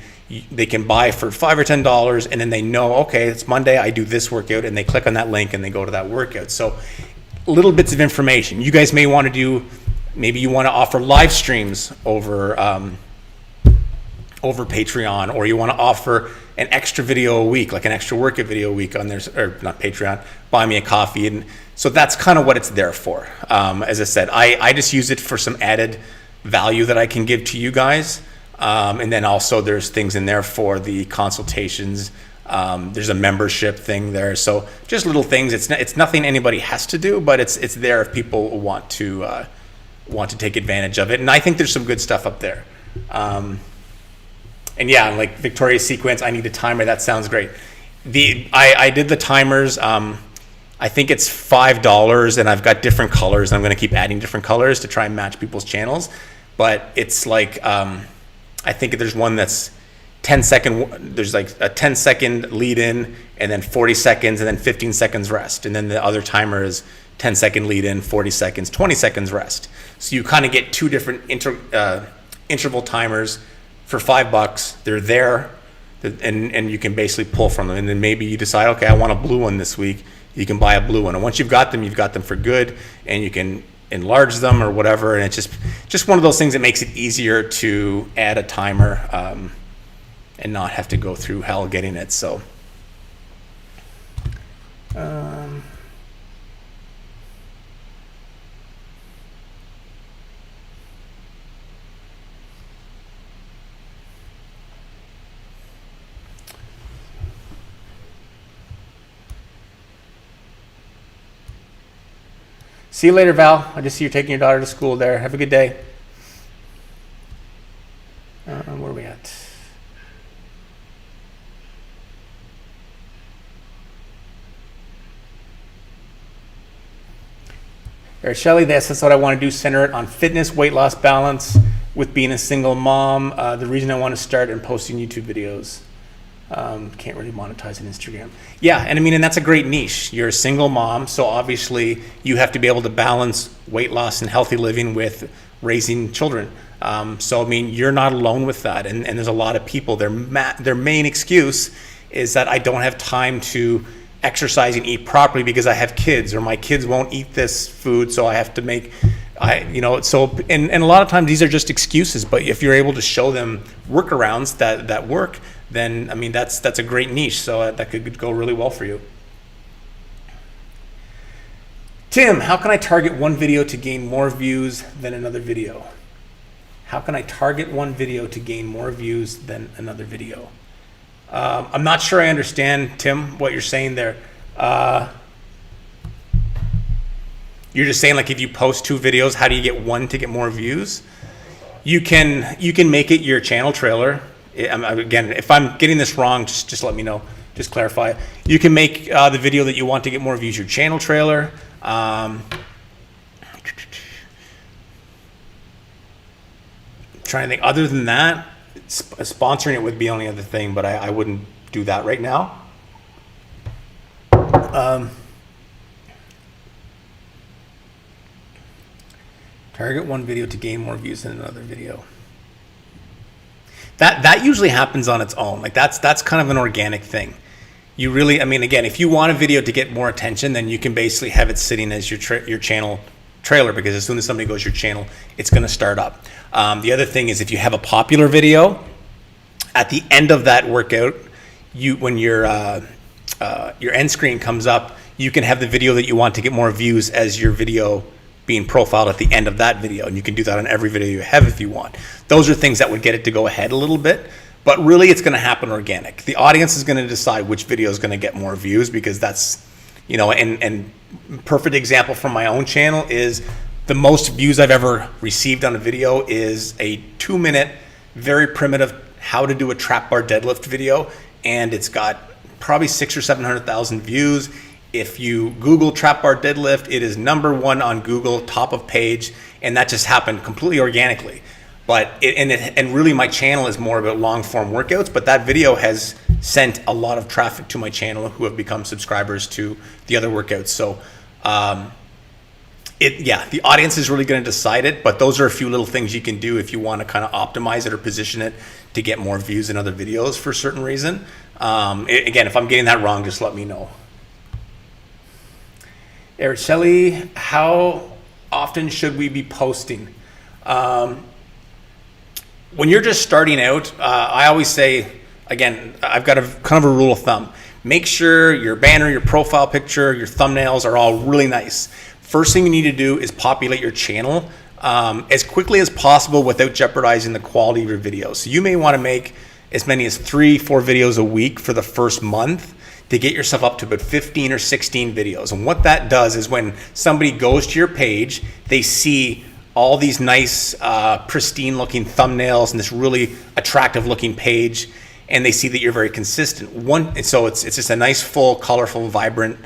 buy for $5 or $10, and then they know, okay, it's Monday, I do this workout, and they click on that link and they go to that workout. So little bits of information. You guys may want to do, maybe you want to offer live streams over Patreon, or you want to offer an extra video a week, like an extra workout video a week on there, or not Patreon, Buy Me a Coffee. And so that's kind of what it's there for. As I said, I just use it for some added value that I can give to you guys. And then also there's things in there for the consultations. There's a membership thing there. So just little things. It's nothing anybody has to do, but it's there if people want to take advantage of it. And I think there's some good stuff up there. And yeah, like Victoria's Sequence, I need a timer. That sounds great. I did the timers. I think it's $5, and I've got different colors. I'm going to keep adding different colors to try and match people's channels. But it's like, I think there's one that's 10-second. There's like a 10-second lead in, and then 40 seconds, and then 15 seconds rest. And then the other timer is 10-second lead in, 40 seconds, 20 seconds rest. So you kind of get 2 different interval timers for $5. They're there, and you can basically pull from them. And then maybe you decide, okay, I want a blue one this week. You can buy a blue one. And once you've got them for good, and you can enlarge them or whatever. And it's just one of those things that makes it easier to add a timer and not have to go through hell getting it. So see you later, Val. I just see you're taking your daughter to school there. Have a good day. Where are we at? Shelley, that's what I want to do. Center it on fitness, weight loss, balance with being a single mom. The reason I want to start and posting YouTube videos. Can't really monetize on Instagram. Yeah, and I mean, and that's a great niche. You're a single mom, so obviously you have to be able to balance weight loss and healthy living with raising children. So I mean, you're not alone with that, and there's a lot of people. Their main excuse is that I don't have time to exercise and eat properly because I have kids, or my kids won't eat this food, so I have to make. And a lot of times these are just excuses. But if you're able to show them workarounds that work, then I mean that's a great niche. So that could go really well for you. Tim, how can I target one video to gain more views than another video? How can I target one video to gain more views than another video? I'm not sure I understand, Tim, what you're saying there. You're just saying, like, if you post 2 videos, how do you get one to get more views? You can make it your channel trailer. Again, if I'm getting this wrong, just let me know. Just clarify. You can make the video that you want to get more views your channel trailer. Trying to think. Other than that, sponsoring it would be the only other thing, but I wouldn't do that right now. Target one video to gain more views than another video. That usually happens on its own. Like that's kind of an organic thing. You really, I mean, again, if you want a video to get more attention, then you can basically have it sitting as your channel trailer, because as soon as somebody goes your channel, it's going to start up. The other thing is, if you have a popular video, at the end of that workout, when your end screen comes up, you can have the video that you want to get more views as your video being profiled at the end of that video, and you can do that on every video you have if you want. Those are things that would get it to go ahead a little bit, but really it's going to happen organic. The audience is going to decide which video is going to get more views, because that's, and perfect example from my own channel is the most views I've ever received on a video is a 2-minute, very primitive how to do a trap bar deadlift video, and it's got probably 600,000 or 700,000 views. If you Google trap bar deadlift, it is #1 on Google, top of page, and that just happened completely organically. But and really my channel is more about long form workouts, but that video has sent a lot of traffic to my channel who have become subscribers to the other workouts. So the audience is really going to decide it, but those are a few little things you can do if you want to kind of optimize it or position it to get more views in other videos for a certain reason. Again, if I'm getting that wrong, just let me know. Eric Shelley, how often should we be posting? When you're just starting out, I always say, again, I've got a kind of a rule of thumb. Make sure your banner, your profile picture, your thumbnails are all really nice. First thing you need to do is populate your channel as quickly as possible without jeopardizing the quality of your videos. So you may want to make as many as 3-4 videos a week for the first month to get yourself up to about 15 or 16 videos. And what that does is when somebody goes to your page, they see all these nice, pristine looking thumbnails and this really attractive looking page, and they see that you're very consistent. So it's just a nice, full, colorful, vibrant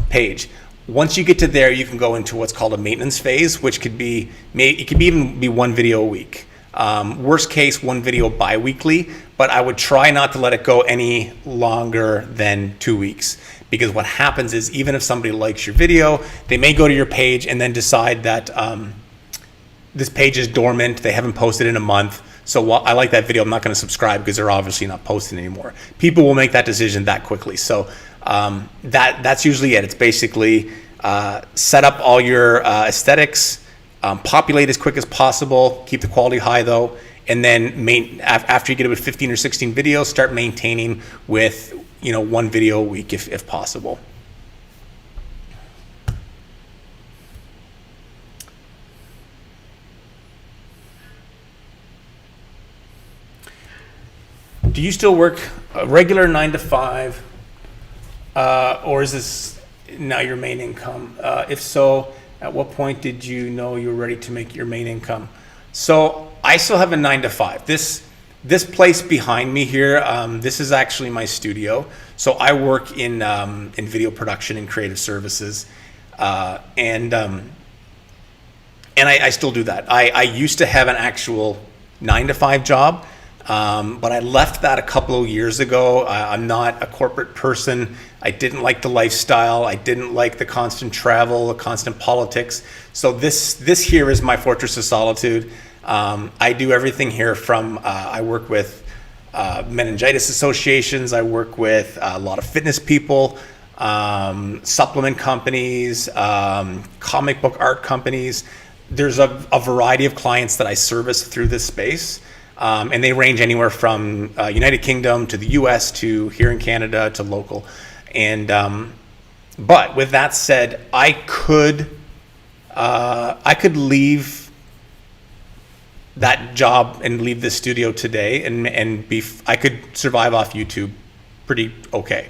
page. Once you get to there, you can go into what's called a maintenance phase, which could be, it could even be 1 video a week. Worst case, 1 video bi-weekly, but I would try not to let it go any longer than 2 weeks, because what happens is, even if somebody likes your video, they may go to your page and then decide that this page is dormant, they haven't posted in a month, so while I like that video, I'm not going to subscribe because they're obviously not posting anymore. People will make that decision that quickly. So that's usually it. It's basically set up all your aesthetics, populate as quick as possible, keep the quality high though, and then after you get about 15 or 16 videos, start maintaining with 1 video a week if possible. Do you still work a regular 9 to 5, or is this now your main income? If so, at what point did you know you were ready to make your main income? So I still have a 9 to 5. This place behind me here, this is actually my studio. So I work in video production and creative services, and I still do that. I used to have an actual 9 to 5 job. But I left that a couple of years ago. I'm not a corporate person. I didn't like the lifestyle. I didn't like the constant travel, the constant politics. So this here is my fortress of solitude. I do everything here from, I work with meningitis associations. I work with a lot of fitness people, supplement companies, comic book art companies. There's a variety of clients that I service through this space. And they range anywhere from United Kingdom to the US to here in Canada to local. And but with that said, I could leave that job and leave this studio today, and I could survive off YouTube pretty okay.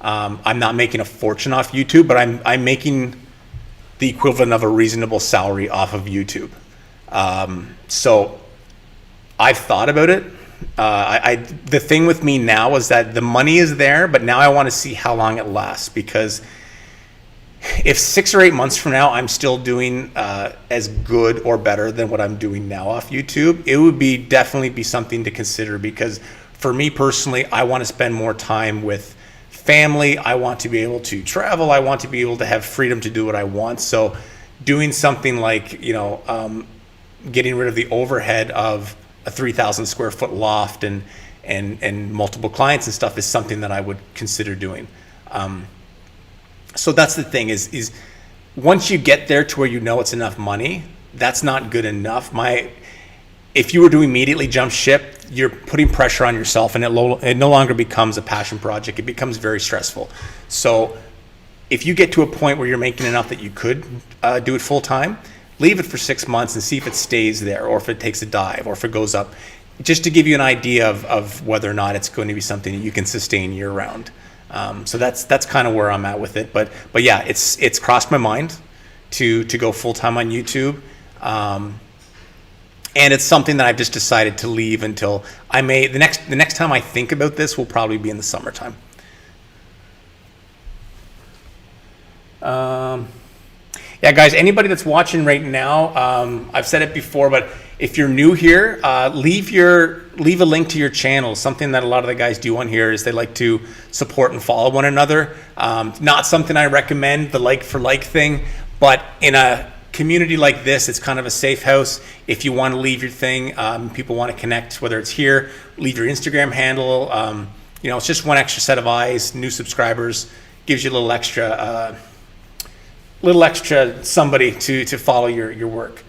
I'm not making a fortune off YouTube, but I'm making the equivalent of a reasonable salary off of YouTube. So I've thought about it. The thing with me now is that the money is there, but now I want to see how long it lasts, because if 6 or 8 months from now I'm still doing as good or better than what I'm doing now off YouTube, it would definitely be something to consider, because for me personally, I want to spend more time with family. I want to be able to travel. I want to be able to have freedom to do what I want. So doing something like, getting rid of the overhead of a 3,000 square foot loft and multiple clients and stuff is something that I would consider doing. So that's the thing is once you get there to where you know it's enough money, that's not good enough. If you were to immediately jump ship, you're putting pressure on yourself, and it no longer becomes a passion project. It becomes very stressful. So if you get to a point where you're making enough that you could do it full time, leave it for 6 months and see if it stays there, or if it takes a dive, or if it goes up, just to give you an idea of whether or not it's going to be something that you can sustain year round. So that's kind of where I'm at with it. But yeah, it's crossed my mind to go full time on YouTube. And it's something that I've just decided to leave until the next time I think about this will probably be in the summertime. Yeah, guys, anybody that's watching right now, I've said it before, but if you're new here, leave a link to your channel. Something that a lot of the guys do on here is they like to support and follow one another. Not something I recommend, the like for like thing, but in a community like this, it's kind of a safe house. If you want to leave your thing, people want to connect, whether it's here, leave your Instagram handle. It's just one extra set of eyes, new subscribers, gives you a little extra somebody to follow your work.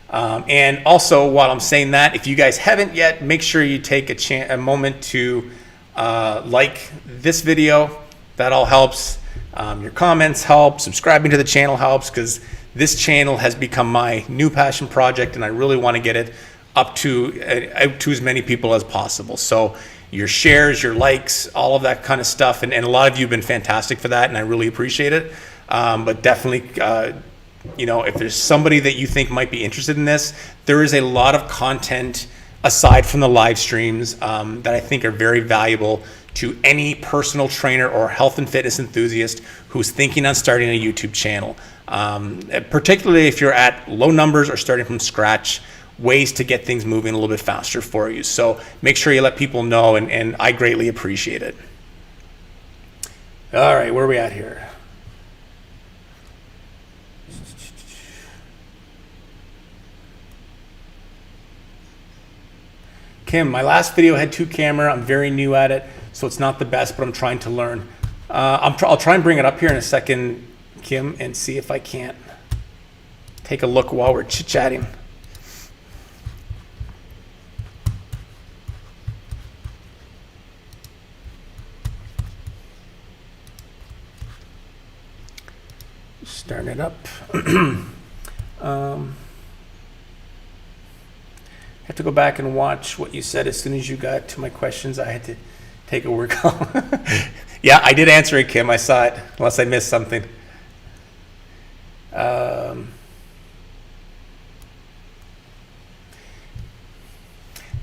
And also, while I'm saying that, if you guys haven't yet, make sure you take a moment to like this video. That all helps. Your comments help. Subscribing to the channel helps, because this channel has become my new passion project, and I really want to get it out to as many people as possible. So your shares, your likes, all of that kind of stuff, and a lot of you have been fantastic for that, and I really appreciate it. But definitely, if there's somebody that you think might be interested in this, there is a lot of content aside from the live streams that I think are very valuable to any personal trainer or health and fitness enthusiast who's thinking on starting a YouTube channel. Particularly if you're at low numbers or starting from scratch, ways to get things moving a little bit faster for you. So make sure you let people know, and I greatly appreciate it. All right, where are we at here? Kim, my last video had 2 camera. I'm very new at it, so it's not the best, but I'm trying to learn. I'll try and bring it up here in a second, Kim, and see if I can't take a look while we're chit-chatting. Starting it up. I have to go back and watch what you said. As soon as you got to my questions, I had to take a work call. Yeah, I did answer it, Kim. I saw it, unless I missed something.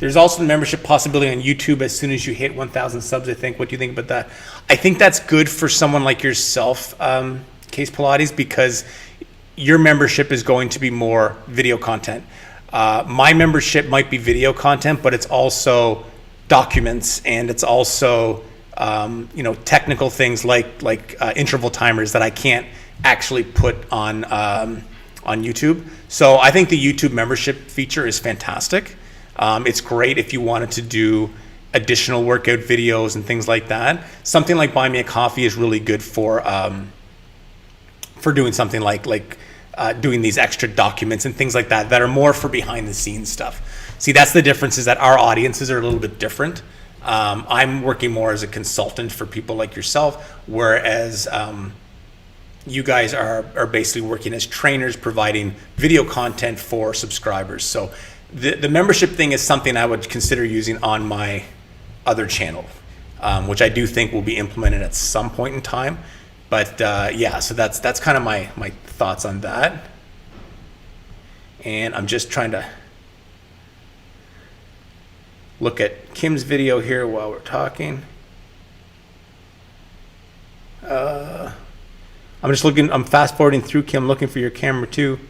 There's also the membership possibility on YouTube as soon as you hit 1,000 subs, I think. What do you think about that? I think that's good for someone like yourself, Case Pilates, because your membership is going to be more video content. My membership might be video content, but it's also documents, and it's also technical things like interval timers that I can't actually put on YouTube. So I think the YouTube membership feature is fantastic. It's great if you wanted to do additional workout videos and things like that. Something like Buy Me a Coffee is really good for doing something like doing these extra documents and things like that are more for behind the scenes stuff. See, that's the difference, is that our audiences are a little bit different. I'm working more as a consultant for people like yourself, whereas you guys are basically working as trainers providing video content for subscribers. So the membership thing is something I would consider using on my other channel. which I do think will be implemented at some point in time. But yeah, so that's kind of my thoughts on that. And I'm just trying to look at Kim's video here while we're talking. I'm fast forwarding through, Kim, looking for your camera too.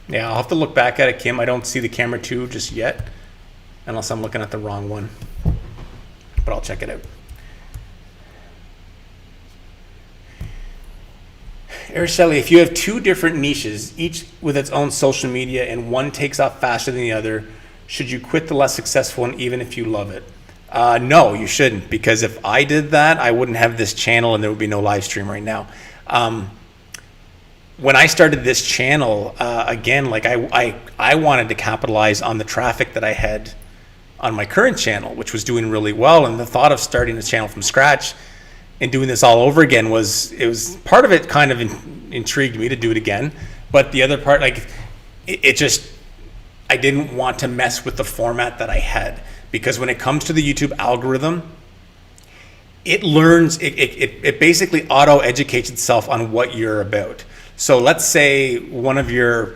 Yeah, I'll have to look back at it, Kim. I don't see the camera too just yet, unless I'm looking at the wrong one, but I'll check it out. Araceli, if you have two different niches, each with its own social media, and one takes off faster than the other, should you quit the less successful one even if you love it? No, you shouldn't, because if I did that, I wouldn't have this channel and there would be no live stream right now. When I started this channel, again, like I wanted to capitalize on the traffic that I had on my current channel, which was doing really well. And the thought of starting this channel from scratch and doing this all over again was part of it kind of intrigued me to do it again. But the other part, like it just, I didn't want to mess with the format that I had, because when it comes to the YouTube algorithm, it learns, it basically auto educates itself on what you're about. So let's say one of your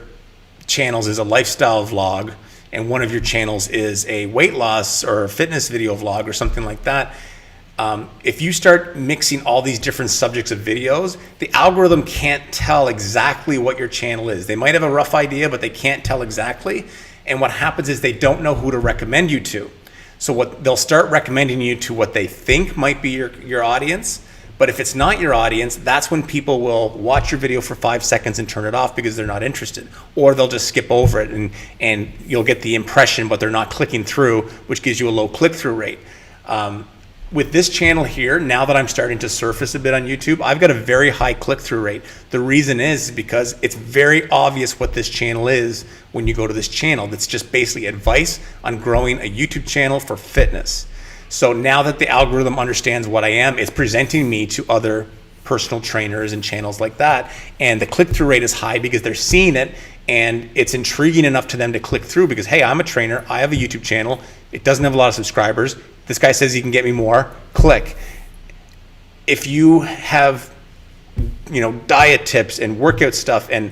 channels is a lifestyle vlog and one of your channels is a weight loss or fitness video vlog or something like that. If you start mixing all these different subjects of videos, the algorithm can't tell exactly what your channel is. They might have a rough idea, but they can't tell exactly. And what happens is they don't know who to recommend you to. So they'll start recommending you to what they think might be your audience. But if it's not your audience, that's when people will watch your video for 5 seconds and turn it off because they're not interested. Or they'll just skip over it and you'll get the impression, but they're not clicking through, which gives you a low click-through rate. With this channel here, now that I'm starting to surface a bit on YouTube, I've got a very high click-through rate. The reason is because it's very obvious what this channel is when you go to this channel. That's just basically advice on growing a YouTube channel for fitness. So now that the algorithm understands what I am, it's presenting me to other personal trainers and channels like that. And the click-through rate is high because they're seeing it and it's intriguing enough to them to click through because, hey, I'm a trainer, I have a YouTube channel, it doesn't have a lot of subscribers. This guy says he can get me more, click. If you have, diet tips and workout stuff and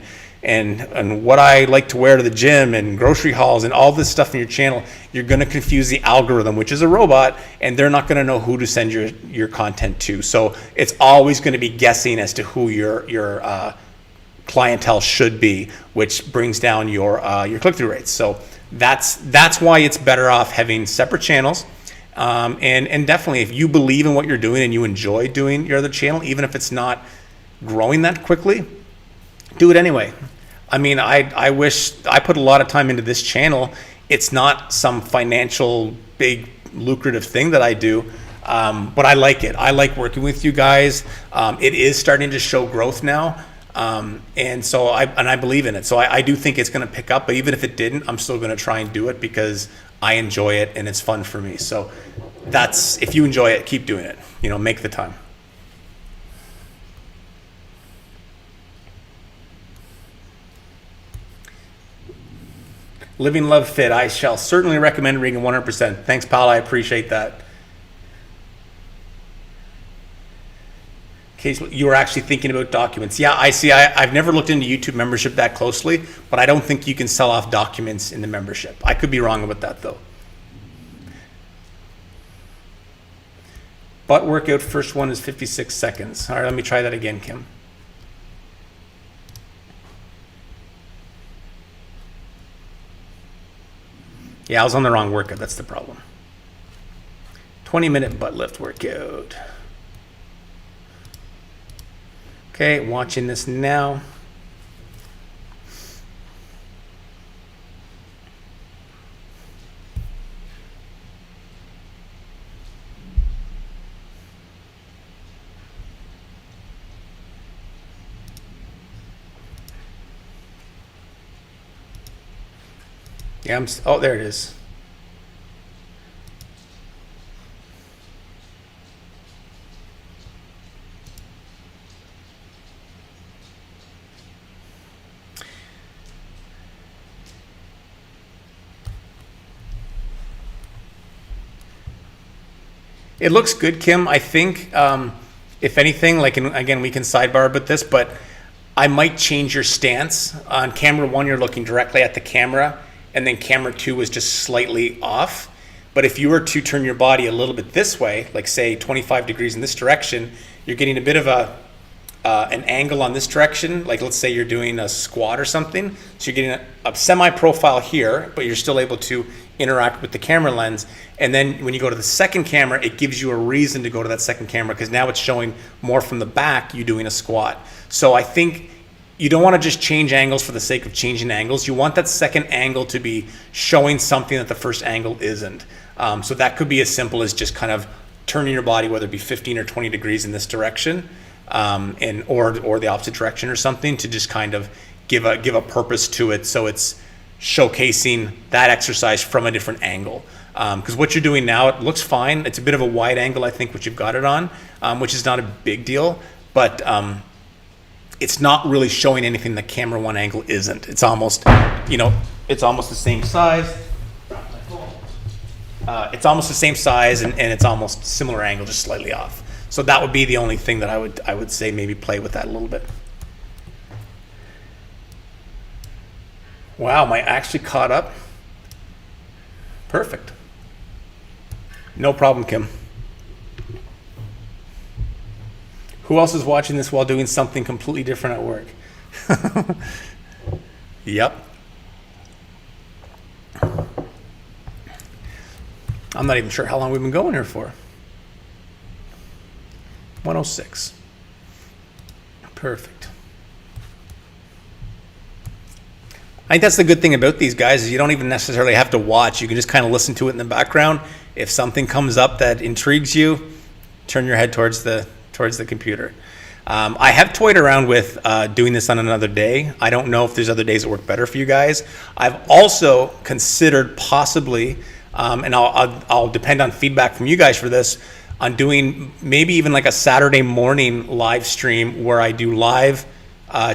what I like to wear to the gym and grocery hauls and all this stuff in your channel, you're going to confuse the algorithm, which is a robot, and they're not going to know who to send your content to. So it's always going to be guessing as to who your clientele should be, which brings down your click-through rates. So that's why it's better off having separate channels. And definitely, if you believe in what you're doing and you enjoy doing your other channel, even if it's not growing that quickly, do it anyway. I mean, I wish I put a lot of time into this channel. It's not some financial big lucrative thing that I do, but I like it. I like working with you guys. It is starting to show growth now, and so I believe in it. So I do think it's going to pick up. But even if it didn't, I'm still going to try and do it because I enjoy it and it's fun for me. So if you enjoy it, keep doing it. Make the time. Living Love Fit. I shall certainly recommend Regan 100%. Thanks, pal. I appreciate that. Okay, so you were actually thinking about documents. Yeah, I see. I've never looked into YouTube membership that closely, but I don't think you can sell off documents in the membership. I could be wrong about that, though. Butt workout, first one is 56 seconds. All right, let me try that again, Kim. Yeah, I was on the wrong workout. That's the problem. 20-minute butt lift workout. Okay, watching this now. Yeah, oh, there it is. It looks good, Kim. I think, if anything, like, and again, we can sidebar about this, but I might change your stance. On camera 1, you're looking directly at the camera, and then camera 2 is just slightly off. But if you were to turn your body a little bit this way, like say 25 degrees in this direction, you're getting a bit of an angle on this direction. Like let's say you're doing a squat or something. So you're getting a semi-profile here, but you're still able to interact with the camera lens. And then when you go to the second camera, it gives you a reason to go to that second camera because now it's showing more from the back, you doing a squat. So I think you don't want to just change angles for the sake of changing angles. You want that second angle to be showing something that the first angle isn't. So that could be as simple as just kind of turning your body, whether it be 15 or 20 degrees in this direction, or the opposite direction or something, to just kind of give a purpose to it. So it's showcasing that exercise from a different angle. Because what you're doing now, it looks fine. It's a bit of a wide angle, I think, what you've got it on, which is not a big deal, but it's not really showing anything the camera 1 angle isn't. It's almost, it's almost the same size. It's almost the same size and it's almost similar angle, just slightly off. So that would be the only thing that I would say maybe play with that a little bit. Wow, am I actually caught up? Perfect. No problem, Kim. Who else is watching this while doing something completely different at work? Yep. I'm not even sure how long we've been going here for. 106. Perfect. I think that's the good thing about these guys is you don't even necessarily have to watch. You can just kind of listen to it in the background. If something comes up that intrigues you, turn your head towards the computer. I have toyed around with doing this on another day. I don't know if there's other days that work better for you guys. I've also considered possibly, and I'll depend on feedback from you guys for this, on doing maybe even like a Saturday morning live stream where I do live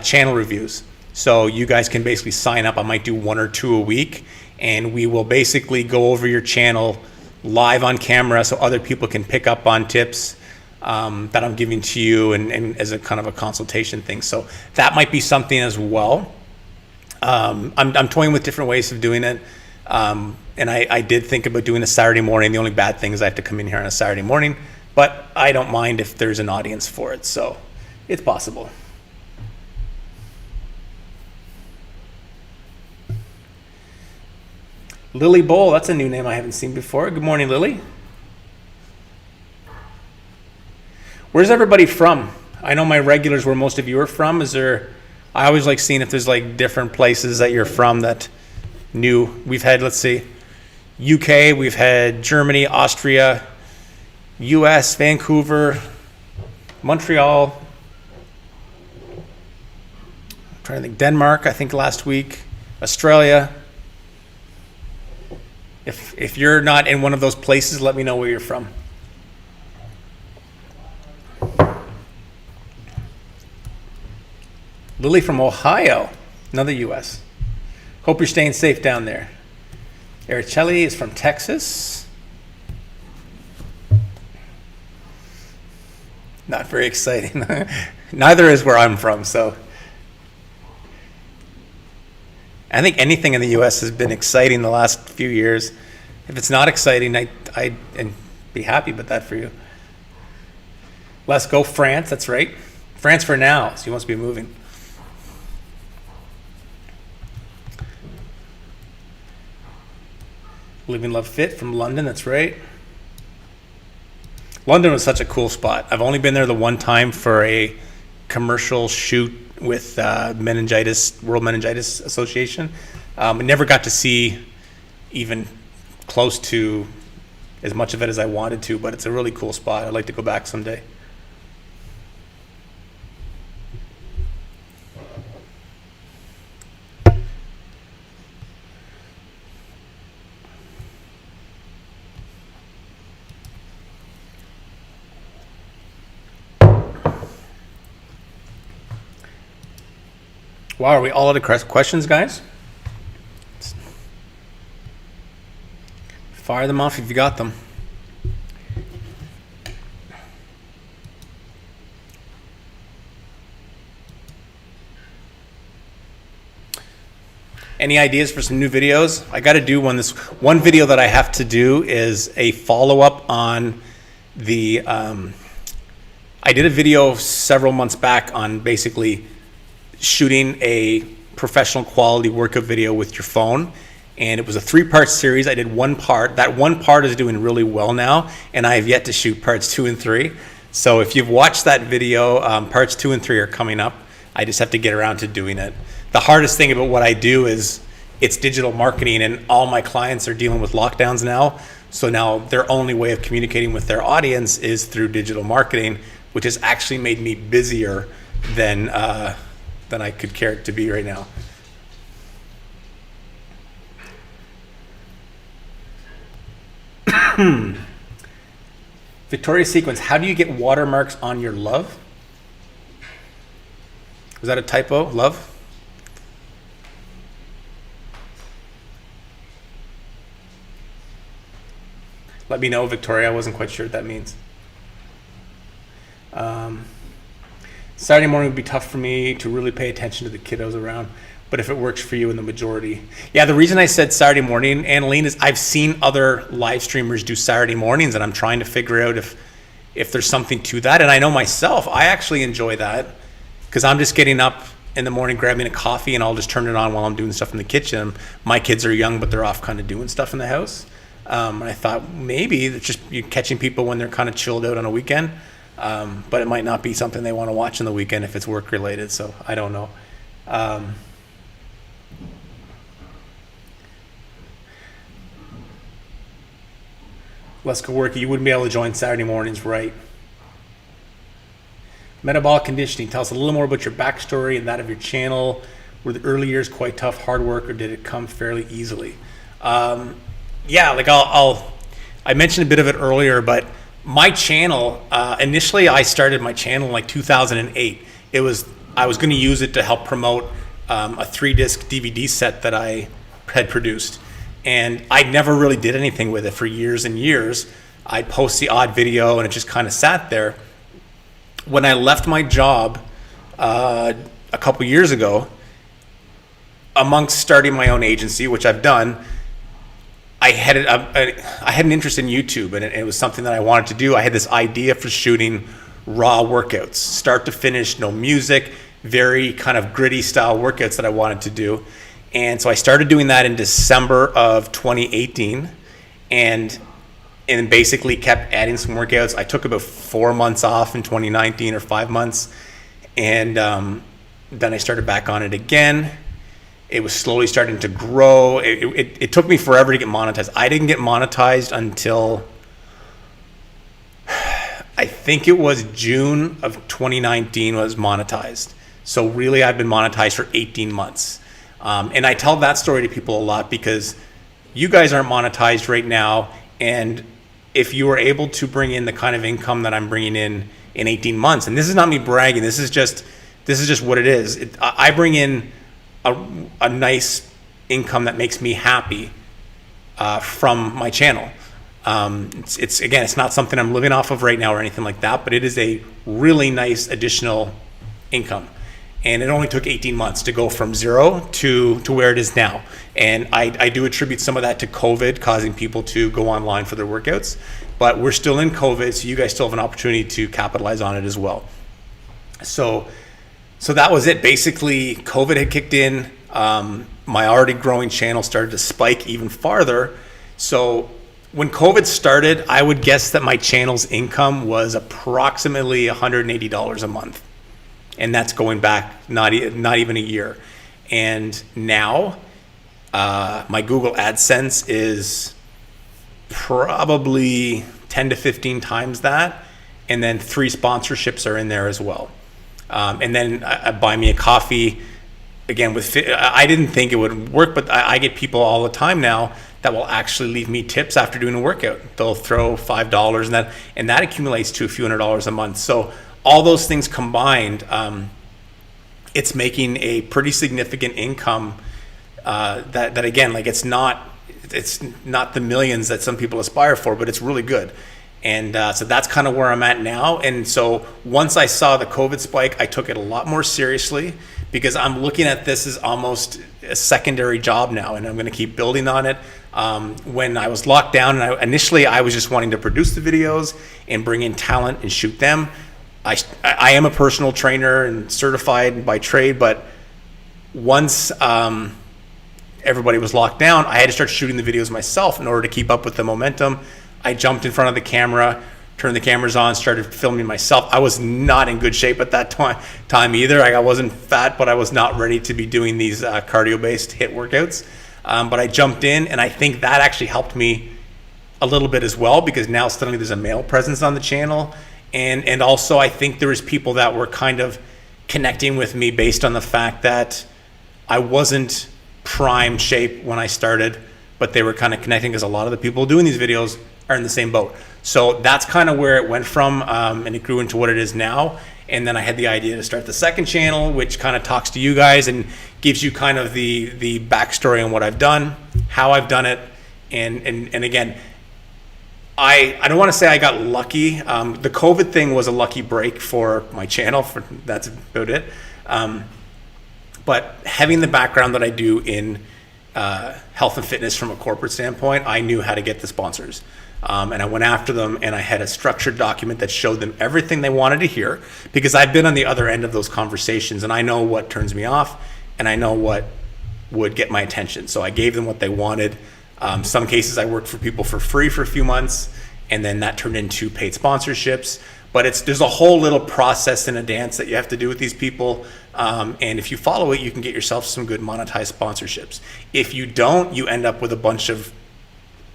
channel reviews. So you guys can basically sign up. I might do 1 or 2 a week, and we will basically go over your channel live on camera so other people can pick up on tips that I'm giving to you and as a kind of a consultation thing. So that might be something as well. I'm toying with different ways of doing it. And I did think about doing a Saturday morning. The only bad thing is I have to come in here on a Saturday morning, but I don't mind if there's an audience for it. So it's possible. Lily Bowl, that's a new name I haven't seen before. Good morning, Lily. Where's everybody from? I know my regulars where most of you are from. I always like seeing if there's like different places that you're from that new. We've had, let's see, UK, we've had Germany, Austria, US, Vancouver, Montreal. I'm trying to think, Denmark, I think last week, Australia. If you're not in one of those places, let me know where you're from. Lily from Ohio, another US. Hope you're staying safe down there. Araceli is from Texas. Not very exciting. Neither is where I'm from, so. I think anything in the US has been exciting the last few years. If it's not exciting, I'd be happy about that for you. Let's go France, that's right. France for now, so he wants to be moving. Living Love Fit from London, that's right. London was such a cool spot. I've only been there the one time for a commercial shoot with World Meningitis Association. I never got to see even close to as much of it as I wanted to, but it's a really cool spot. I'd like to go back someday. Wow, are we all out of questions, guys? Fire them off if you got them. Any ideas for some new videos? I got to do one. This one video that I have to do is a follow-up on the, I did a video several months back on basically shooting a professional quality workout video with your phone. And it was a 3-part series. I did one part. That one part is doing really well now, and I have yet to shoot parts 2 and 3. So if you've watched that video, parts 2 and 3 are coming up. I just have to get around to doing it. The hardest thing about what I do is it's digital marketing, and all my clients are dealing with lockdowns now. So now their only way of communicating with their audience is through digital marketing, which has actually made me busier than I could care it to be right now. Victoria's Sequence, how do you get watermarks on your love? Was that a typo, love? Let me know, Victoria. I wasn't quite sure what that means. Saturday morning would be tough for me to really pay attention to the kiddos around, but if it works for you in the majority. Yeah, the reason I said Saturday morning, Annalene, is I've seen other live streamers do Saturday mornings, and I'm trying to figure out if there's something to that. And I know myself, I actually enjoy that because I'm just getting up in the morning, grabbing a coffee, and I'll just turn it on while I'm doing stuff in the kitchen. My kids are young, but they're off kind of doing stuff in the house. And I thought maybe it's just you're catching people when they're kind of chilled out on a weekend, but it might not be something they want to watch on the weekend if it's work related. So I don't know. Let's go work. You wouldn't be able to join Saturday mornings, right? Metabolic conditioning. Tell us a little more about your backstory and that of your channel. Were the early years quite tough, hard work, or did it come fairly easily? Yeah, like I mentioned a bit of it earlier, but my channel, initially I started my channel in like 2008. I was going to use it to help promote a 3-disc DVD set that I had produced. And I never really did anything with it for years and years. I'd post the odd video and it just kind of sat there. When I left my job a couple years ago, amongst starting my own agency, which I've done, I had an interest in YouTube, and it was something that I wanted to do. I had this idea for shooting raw workouts, start to finish, no music, very kind of gritty style workouts that I wanted to do. And so I started doing that in December of 2018, and basically kept adding some workouts. I took about 4 months off in 2019 or 5 months, and then I started back on it again. It was slowly starting to grow. It took me forever to get monetized. I didn't get monetized until I think it was June of 2019 was monetized. So really I've been monetized for 18 months. And I tell that story to people a lot because you guys aren't monetized right now. And if you were able to bring in the kind of income that I'm bringing in 18 months, and this is not me bragging, this is just what it is. I bring in a nice income that makes me happy from my channel. It's not something I'm living off of right now or anything like that, but it is a really nice additional income. And it only took 18 months to go from zero to where it is now. And I do attribute some of that to COVID causing people to go online for their workouts, but we're still in COVID, so you guys still have an opportunity to capitalize on it as well. So that was it. Basically, COVID had kicked in. My already growing channel started to spike even farther. So when COVID started, I would guess that my channel's income was approximately $180 a month. And that's going back not even a year. And now my Google AdSense is probably 10 to 15 times that. And then 3 sponsorships are in there as well. And then Buy Me a Coffee, again, I didn't think it would work, but I get people all the time now that will actually leave me tips after doing a workout. They'll throw $5 and that accumulates to a few $100s a month. So all those things combined, it's making a pretty significant income that again, like it's not the millions that some people aspire for, but it's really good. And so that's kind of where I'm at now. And so once I saw the COVID spike, I took it a lot more seriously because I'm looking at this as almost a secondary job now, and I'm going to keep building on it. When I was locked down, and initially I was just wanting to produce the videos and bring in talent and shoot them. I am a personal trainer and certified by trade, but once everybody was locked down, I had to start shooting the videos myself in order to keep up with the momentum. I jumped in front of the camera, turned the cameras on, started filming myself. I was not in good shape at that time either. I wasn't fat, but I was not ready to be doing these cardio-based HIIT workouts. But I jumped in, and I think that actually helped me a little bit as well, because now suddenly there's a male presence on the channel. And also I think there was people that were kind of connecting with me based on the fact that I wasn't prime shape when I started, but they were kind of connecting because a lot of the people doing these videos are in the same boat. So that's kind of where it went from, and it grew into what it is now. And then I had the idea to start the second channel, which kind of talks to you guys and gives you kind of the backstory on what I've done, how I've done it. And again, I don't want to say I got lucky. The COVID thing was a lucky break for my channel. That's about it. But having the background that I do in health and fitness from a corporate standpoint, I knew how to get the sponsors. And I went after them, and I had a structured document that showed them everything they wanted to hear, because I've been on the other end of those conversations, and I know what turns me off, and I know what would get my attention. So I gave them what they wanted. Some cases I worked for people for free for a few months, and then that turned into paid sponsorships. But there's a whole little process and a dance that you have to do with these people. And if you follow it, you can get yourself some good monetized sponsorships. If you don't, you end up with a bunch of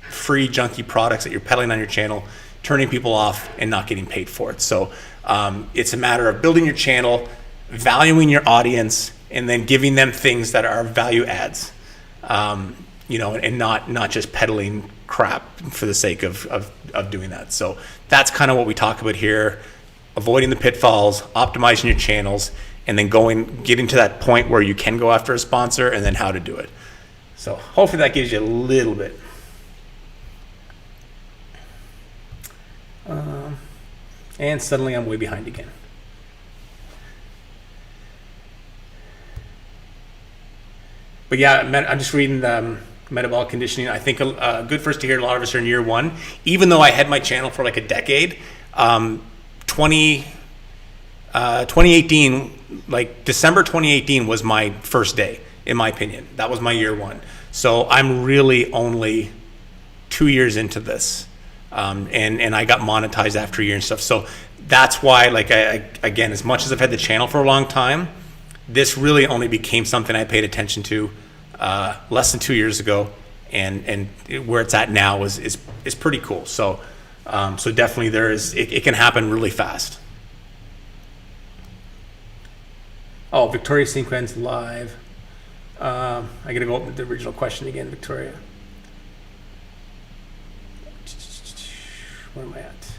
free junky products that you're peddling on your channel, turning people off and not getting paid for it. So it's a matter of building your channel, valuing your audience, and then giving them things that are value adds. And not just peddling crap for the sake of doing that. So that's kind of what we talk about here: avoiding the pitfalls, optimizing your channels, and then getting to that point where you can go after a sponsor, and then how to do it. So hopefully that gives you a little bit. And suddenly I'm way behind again. But yeah, I'm just reading the metabolic conditioning. I think a good first year, a lot of us are in year one. Even though I had my channel for like a decade, 2018, like December 2018 was my first day, in my opinion. That was my year one. So I'm really only 2 years into this. And I got monetized after a year and stuff. So that's why, like, again, as much as I've had the channel for a long time, this really only became something I paid attention to less than 2 years ago, and where it's at now is pretty cool. So definitely it can happen really fast. Oh, Victoria Sequence live. I gotta go open the original question again, Victoria. Where am I at?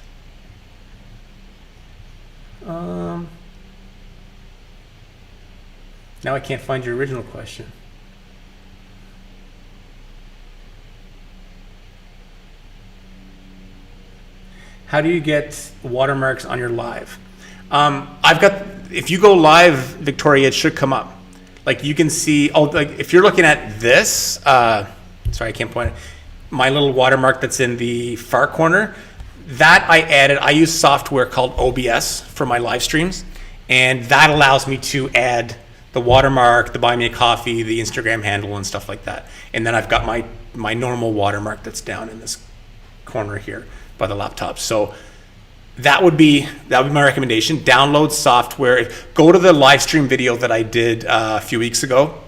Now I can't find your original question. How do you get watermarks on your live? If you go live, Victoria, it should come up. Like you can see, like if you're looking at this, sorry, I can't point it. My little watermark that's in the far corner, that I use software called OBS for my live streams, and that allows me to add the watermark, the buy me a coffee, the Instagram handle, and stuff like that. And then I've got my normal watermark that's down in this corner here by the laptop. So that would be my recommendation. Download software. Go to the live stream video that I did a few weeks ago.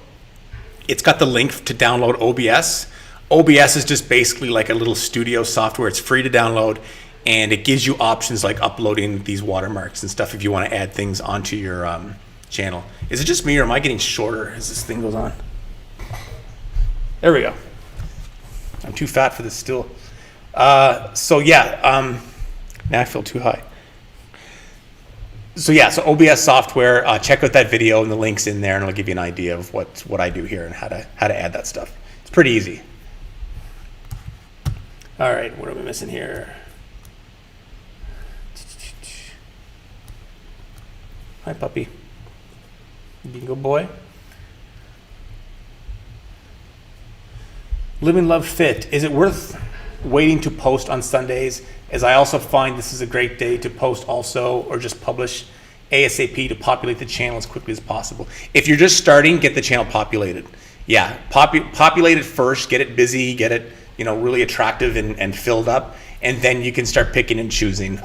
It's got the link to download OBS. OBS is just basically like a little studio software. It's free to download, and it gives you options like uploading these watermarks and stuff if you want to add things onto your channel. Is it just me, or am I getting shorter as this thing goes on? There we go. I'm too fat for this still. So yeah, now I feel too high. So yeah, so OBS software, check out that video, and the link's in there, and it'll give you an idea of what I do here and how to add that stuff. It's pretty easy. All right, what are we missing here? Hi, puppy. Bingo boy. Living Love Fit. Is it worth waiting to post on Sundays? As I also find this is a great day to post also, or just publish ASAP to populate the channel as quickly as possible. If you're just starting, get the channel populated. Yeah, populate it first, get it busy, get it really attractive and filled up, and then you can start picking and choosing.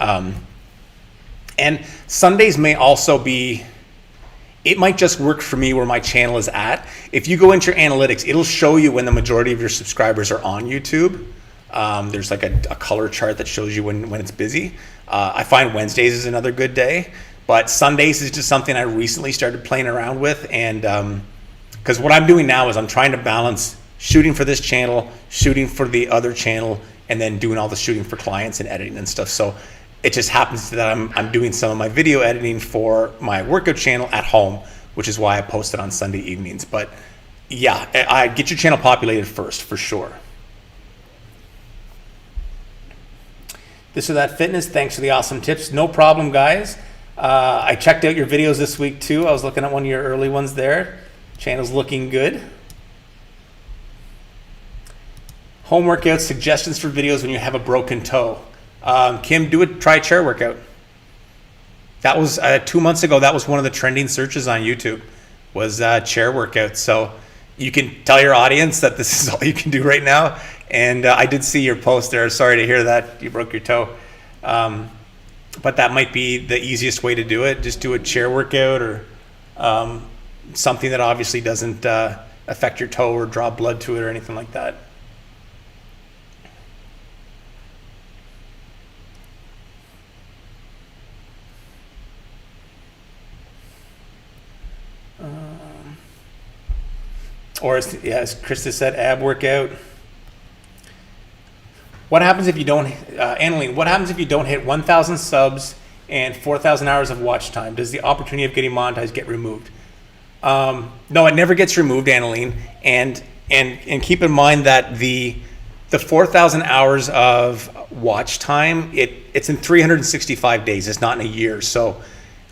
And Sundays may also be, it might just work for me where my channel is at. If you go into your analytics, it'll show you when the majority of your subscribers are on YouTube. There's like a color chart that shows you when it's busy. I find Wednesdays is another good day, but Sundays is just something I recently started playing around with. And because what I'm doing now is I'm trying to balance shooting for this channel, shooting for the other channel, and then doing all the shooting for clients and editing and stuff. So it just happens that I'm doing some of my video editing for my workout channel at home, which is why I post it on Sunday evenings. But yeah, I get your channel populated first for sure. This or That Fitness, thanks for the awesome tips. No problem, guys. I checked out your videos this week too. I was looking at one of your early ones there. Channel's looking good. Home workouts, suggestions for videos when you have a broken toe. Kim, try a chair workout. That was 2 months ago. That was one of the trending searches on YouTube, was chair workout. So you can tell your audience that this is all you can do right now. And I did see your post there. Sorry to hear that you broke your toe. But that might be the easiest way to do it. Just do a chair workout or something that obviously doesn't affect your toe or draw blood to it or anything like that. Or as Krista said, ab workout. What happens if you don't, Annalene, what happens if you don't hit 1,000 subs and 4,000 hours of watch time? Does the opportunity of getting monetized get removed? No, it never gets removed, Annalene. And keep in mind that the 4,000 hours of watch time, it's in 365 days. It's not in a year. So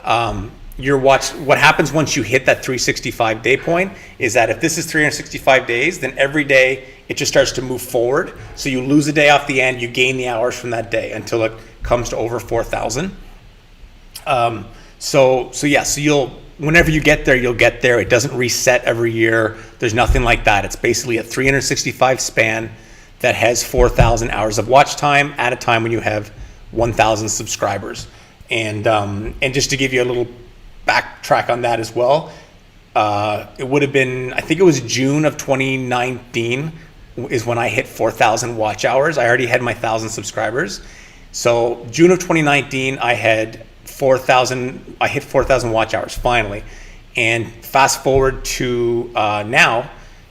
what happens once you hit that 365 day point is that if this is 365 days, then every day it just starts to move forward. So you lose a day off the end, you gain the hours from that day until it comes to over 4,000. So whenever you get there, you'll get there. It doesn't reset every year. There's nothing like that. It's basically a 365 span that has 4,000 hours of watch time at a time when you have 1,000 subscribers. And just to give you a little backtrack on that as well, it would have been, I think it was June of 2019 is when I hit 4,000 watch hours. I already had my 1,000 subscribers. So June of 2019, I hit 4,000 watch hours finally. And fast forward to now,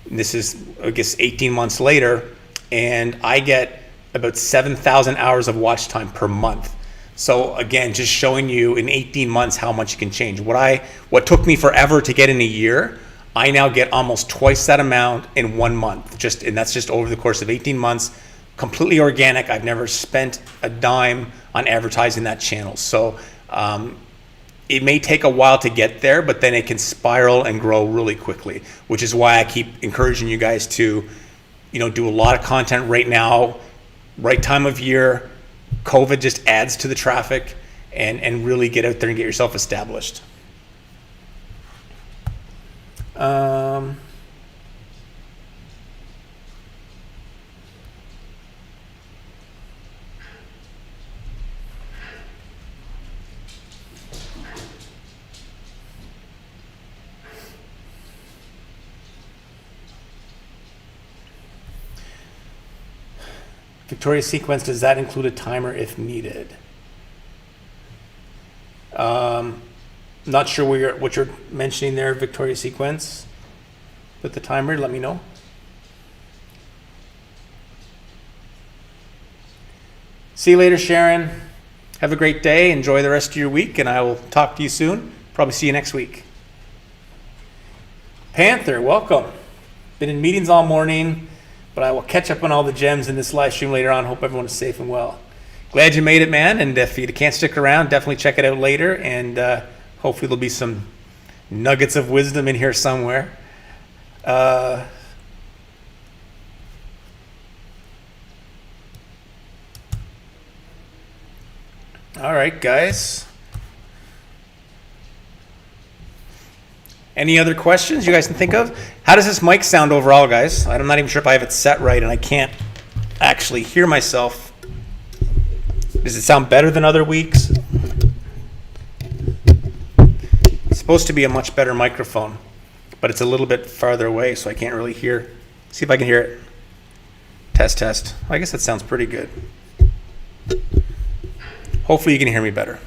this is, I guess, 18 months later, and I get about 7,000 hours of watch time per month. So again, just showing you in 18 months how much you can change. What took me forever to get in a year, I now get almost twice that amount in 1 month. And that's just over the course of 18 months, completely organic. I've never spent a dime on advertising that channel. So it may take a while to get there, but then it can spiral and grow really quickly, which is why I keep encouraging you guys to, do a lot of content right now, right time of year. COVID just adds to the traffic, and really get out there and get yourself established. Victoria sequence, does that include a timer if needed? Not sure what you're mentioning there, Victoria sequence. With the timer, let me know. See you later, Sharon. Have a great day. Enjoy the rest of your week, and I will talk to you soon. Probably see you next week. Panther, welcome. Been in meetings all morning, but I will catch up on all the gems in this live stream later on. Hope everyone is safe and well. Glad you made it, man. And if you can't stick around, definitely check it out later. And hopefully there'll be some nuggets of wisdom in here somewhere. All right, guys. Any other questions you guys can think of? How does this mic sound overall, guys? I'm not even sure if I have it set right, and I can't actually hear myself. Does it sound better than other weeks? It's supposed to be a much better microphone, but it's a little bit farther away, so I can't really hear. See if I can hear it. Test, test. I guess that sounds pretty good. Hopefully you can hear me better.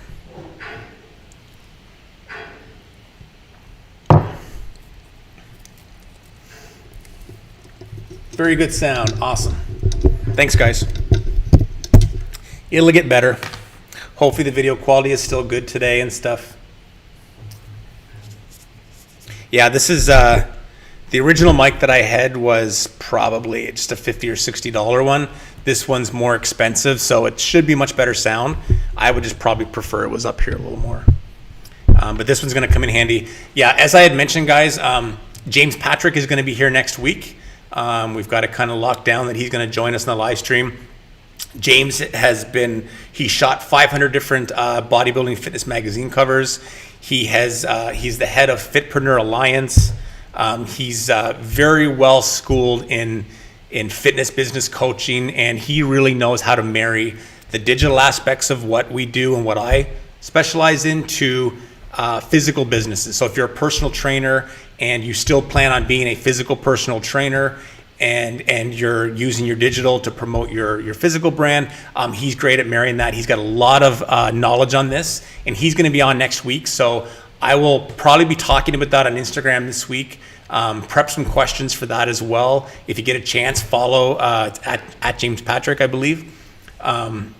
Very good sound. Awesome. Thanks, guys. It'll get better. Hopefully the video quality is still good today and stuff. Yeah, this is the original mic that I had was probably just a $50 or $60 one. This one's more expensive, so it should be much better sound. I would just probably prefer it was up here a little more. But this one's going to come in handy. Yeah, as I had mentioned, guys, James Patrick is going to be here next week. We've got it kind of locked down that he's going to join us in the live stream. James he shot 500 different bodybuilding fitness magazine covers. He's the head of Fitpreneur Alliance. He's very well schooled in fitness business coaching, and he really knows how to marry the digital aspects of what we do and what I specialize in to physical businesses. So if you're a personal trainer and you still plan on being a physical personal trainer and you're using your digital to promote your physical brand, he's great at marrying that. He's got a lot of knowledge on this, and he's going to be on next week. So I will probably be talking about that on Instagram this week. Prep some questions for that as well. If you get a chance, follow at James Patrick, I believe. And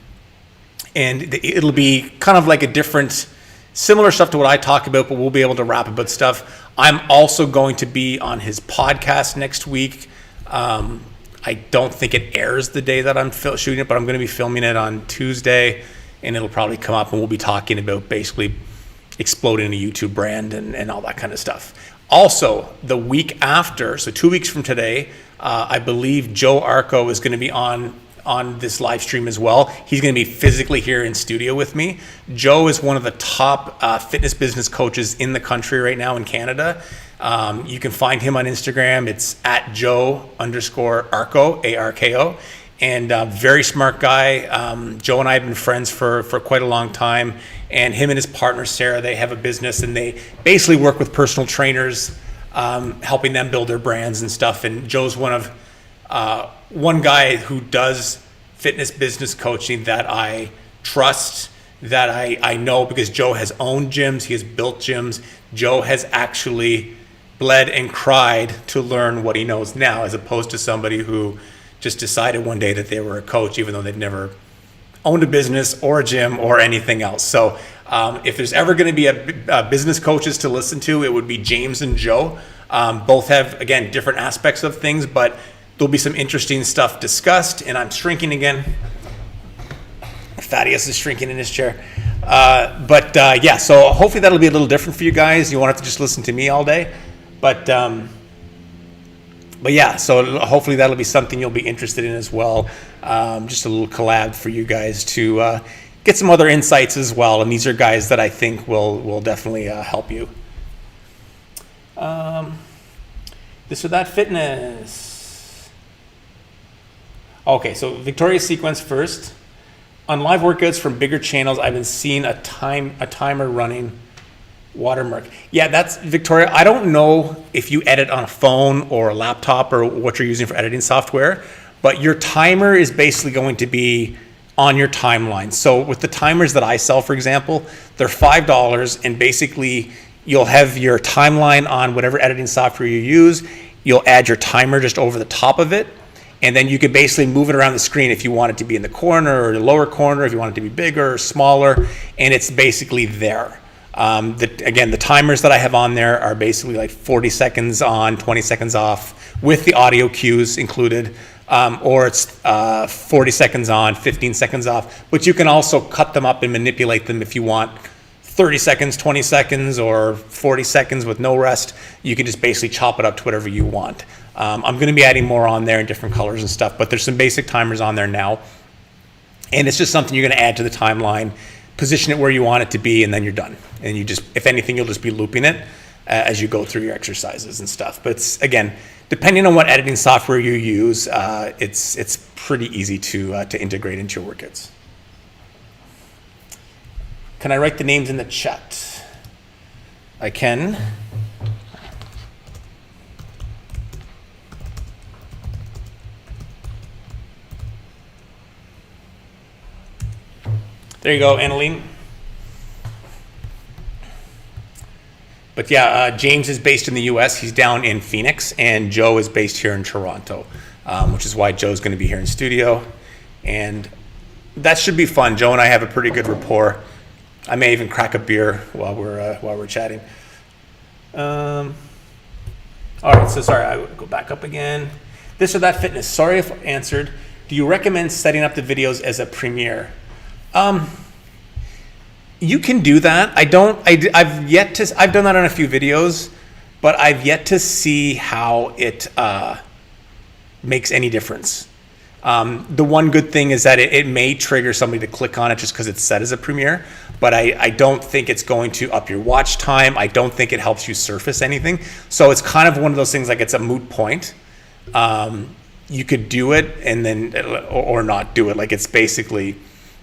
it'll be kind of like a different, similar stuff to what I talk about, but we'll be able to rap about stuff. I'm also going to be on his podcast next week. I don't think it airs the day that I'm shooting it, but I'm going to be filming it on Tuesday, and it'll probably come up, and we'll be talking about basically exploding a YouTube brand and all that kind of stuff. Also, the week after, so 2 weeks from today, I believe Joe Arco is going to be on this live stream as well. He's going to be physically here in studio with me. Joe is one of the top fitness business coaches in the country right now in Canada. You can find him on Instagram. It's at Joe_Arco, A-R-K-O. And very smart guy. Joe and I have been friends for quite a long time. And him and his partner, Sarah, they have a business, and they basically work with personal trainers, helping them build their brands and stuff. And Joe's one guy who does fitness business coaching that I trust, that I know, because Joe has owned gyms. He has built gyms. Joe has actually bled and cried to learn what he knows now, as opposed to somebody who just decided one day that they were a coach, even though they'd never owned a business or a gym or anything else. So if there's ever going to be a business coaches to listen to, it would be James and Joe. Both have, again, different aspects of things, but there'll be some interesting stuff discussed. And I'm shrinking again. Thaddeus is shrinking in his chair. Yeah, so hopefully that'll be a little different for you guys. You won't have to just listen to me all day. But yeah, so hopefully that'll be something you'll be interested in as well. Just a little collab for you guys to get some other insights as well. And these are guys that I think will definitely help you. This or that fitness. Okay, so Victoria's sequence first. On live workouts from bigger channels, I've been seeing a timer running watermark. Yeah, that's Victoria. I don't know if you edit on a phone or a laptop or what you're using for editing software, but your timer is basically going to be on your timeline. So with the timers that I sell, for example, they're $5, and basically you'll have your timeline on whatever editing software you use. You'll add your timer just over the top of it, and then you can basically move it around the screen if you want it to be in the corner or the lower corner, if you want it to be bigger or smaller, and it's basically there. Again, the timers that I have on there are basically like 40 seconds on, 20 seconds off with the audio cues included, or it's 40 seconds on, 15 seconds off. But you can also cut them up and manipulate them if you want 30 seconds, 20 seconds, or 40 seconds with no rest. You can just basically chop it up to whatever you want. I'm going to be adding more on there in different colors and stuff, but there's some basic timers on there now. And it's just something you're going to add to the timeline, position it where you want it to be, and then you're done. And you just, if anything, you'll just be looping it as you go through your exercises and stuff. But it's, again, depending on what editing software you use, it's pretty easy to integrate into your workouts. Can I write the names in the chat? I can. There you go, Annaline. But yeah, James is based in the US. He's down in Phoenix, and Joe is based here in Toronto, which is why Joe's going to be here in studio. And that should be fun. Joe and I have a pretty good rapport. I may even crack a beer while we're chatting. All right, so sorry, I would go back up again. This or that fitness. Sorry if I answered. Do you recommend setting up the videos as a premiere? You can do that. I've done that on a few videos, but I've yet to see how it makes any difference. The one good thing is that it may trigger somebody to click on it just because it's set as a premiere, but I don't think it's going to up your watch time. I don't think it helps you surface anything. So it's kind of one of those things, like it's a moot point. You could do it and then, or not do it. Like, it's basically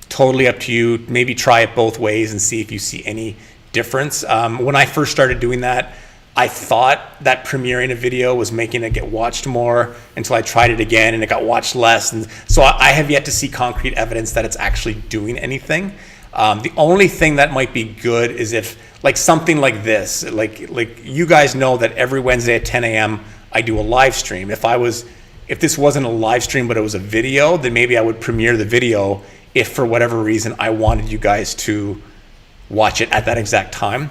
totally up to you. Maybe try it both ways and see if you see any difference. When I first started doing that, I thought that premiering a video was making it get watched more, until I tried it again and it got watched less. And so I have yet to see concrete evidence that it's actually doing anything. The only thing that might be good is if, like, something like this, like you guys know that every Wednesday at 10 a.m. I do a live stream. If this wasn't a live stream but it was a video, then maybe I would premiere the video if for whatever reason I wanted you guys to watch it at that exact time.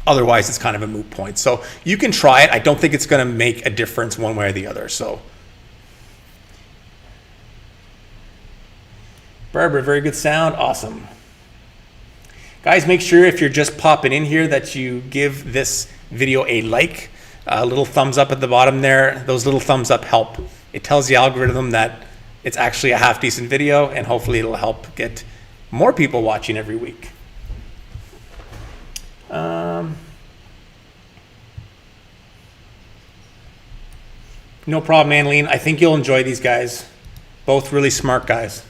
Otherwise, it's kind of a moot point. So you can try it. I don't think it's going to make a difference one way or the other. So, Barbara, very good sound. Awesome. Guys, make sure if you're just popping in here that you give this video a like. A little thumbs up at the bottom there. Those little thumbs up help. It tells the algorithm that it's actually a half decent video, and hopefully it'll help get more people watching every week. No problem, Annaline. I think you'll enjoy these guys. Both really smart guys.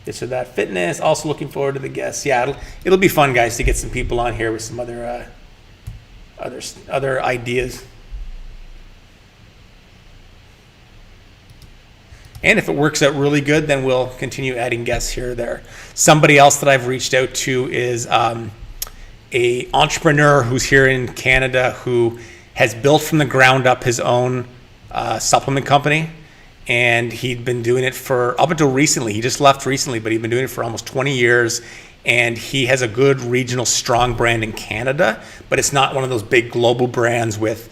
This or that fitness. Also looking forward to the guests. Yeah, it'll be fun, guys, to get some people on here with some other ideas. And if it works out really good, then we'll continue adding guests here or there. Somebody else that I've reached out to is a entrepreneur who's here in Canada who has built from the ground up his own supplement company. And he'd been doing it for up until recently. He just left recently, but he'd been doing it for almost 20 years. And he has a good regional strong brand in Canada, but it's not one of those big global brands with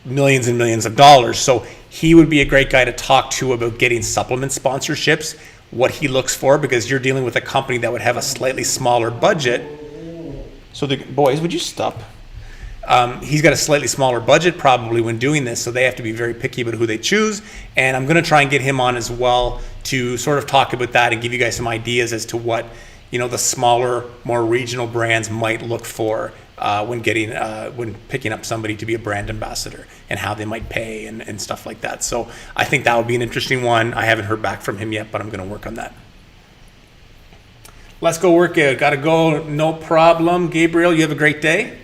millions and millions of dollars. So he would be a great guy to talk to about getting supplement sponsorships, what he looks for, because you're dealing with a company that would have a slightly smaller budget. So the boys, would you stop? He's got a slightly smaller budget probably when doing this, so they have to be very picky about who they choose. And I'm going to try and get him on as well to sort of talk about that and give you guys some ideas as to what, you know, the smaller, more regional brands might look for when picking up somebody to be a brand ambassador, and how they might pay and stuff like that. So I think that would be an interesting one. I haven't heard back from him yet, but I'm going to work on that. Let's go work out. Got to go. No problem. Gabriel, you have a great day.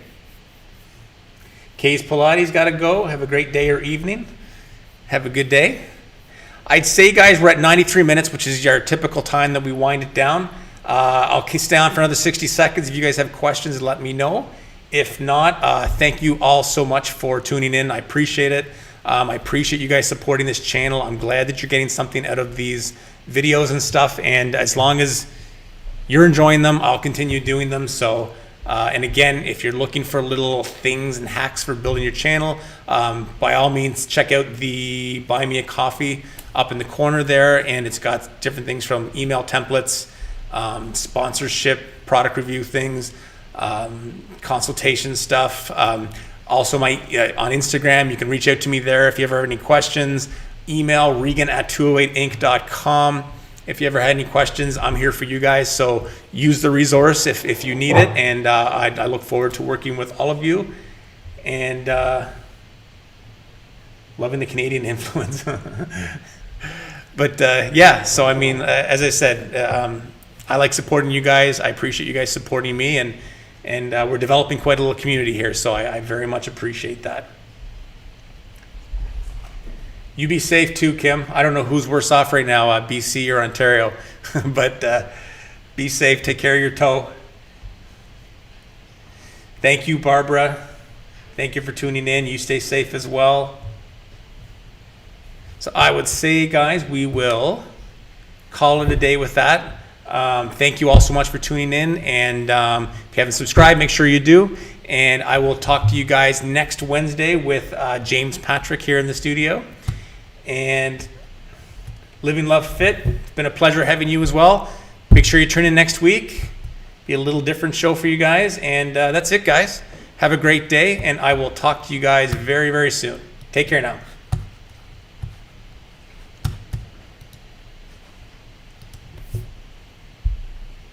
Kay's Pilates, got to go. Have a great day or evening. Have a good day. I'd say, guys, we're at 93 minutes, which is our typical time that we wind it down. I'll stay on for another 60 seconds. If you guys have questions, let me know. If not, thank you all so much for tuning in. I appreciate it. I appreciate you guys supporting this channel. I'm glad that you're getting something out of these videos and stuff. And as long as you're enjoying them, I'll continue doing them. So, and again, if you're looking for little things and hacks for building your channel, by all means, check out the Buy Me a Coffee up in the corner there. And it's got different things from email templates sponsorship, product review things, consultation stuff. Also, on Instagram, you can reach out to me there if you ever have any questions. Email regan@208inc.com. If you ever had any questions, I'm here for you guys. So use the resource if you need it. And I look forward to working with all of you. And loving the Canadian influence. But yeah, so I mean, as I said, I like supporting you guys. I appreciate you guys supporting me. And we're developing quite a little community here. So I very much appreciate that. You be safe too, Kim. I don't know who's worse off right now, BC or Ontario, but be safe. Take care of your toe. Thank you, Barbara. Thank you for tuning in. You stay safe as well. So I would say, guys, we will call it a day with that. Thank you all so much for tuning in. And if you haven't subscribed, make sure you do. And I will talk to you guys next Wednesday with James Patrick here in the studio. And Living Love Fit, it's been a pleasure having you as well. Make sure you tune in next week. Be a little different show for you guys. And that's it, guys. Have a great day, and I will talk to you guys very, very soon. Take care now.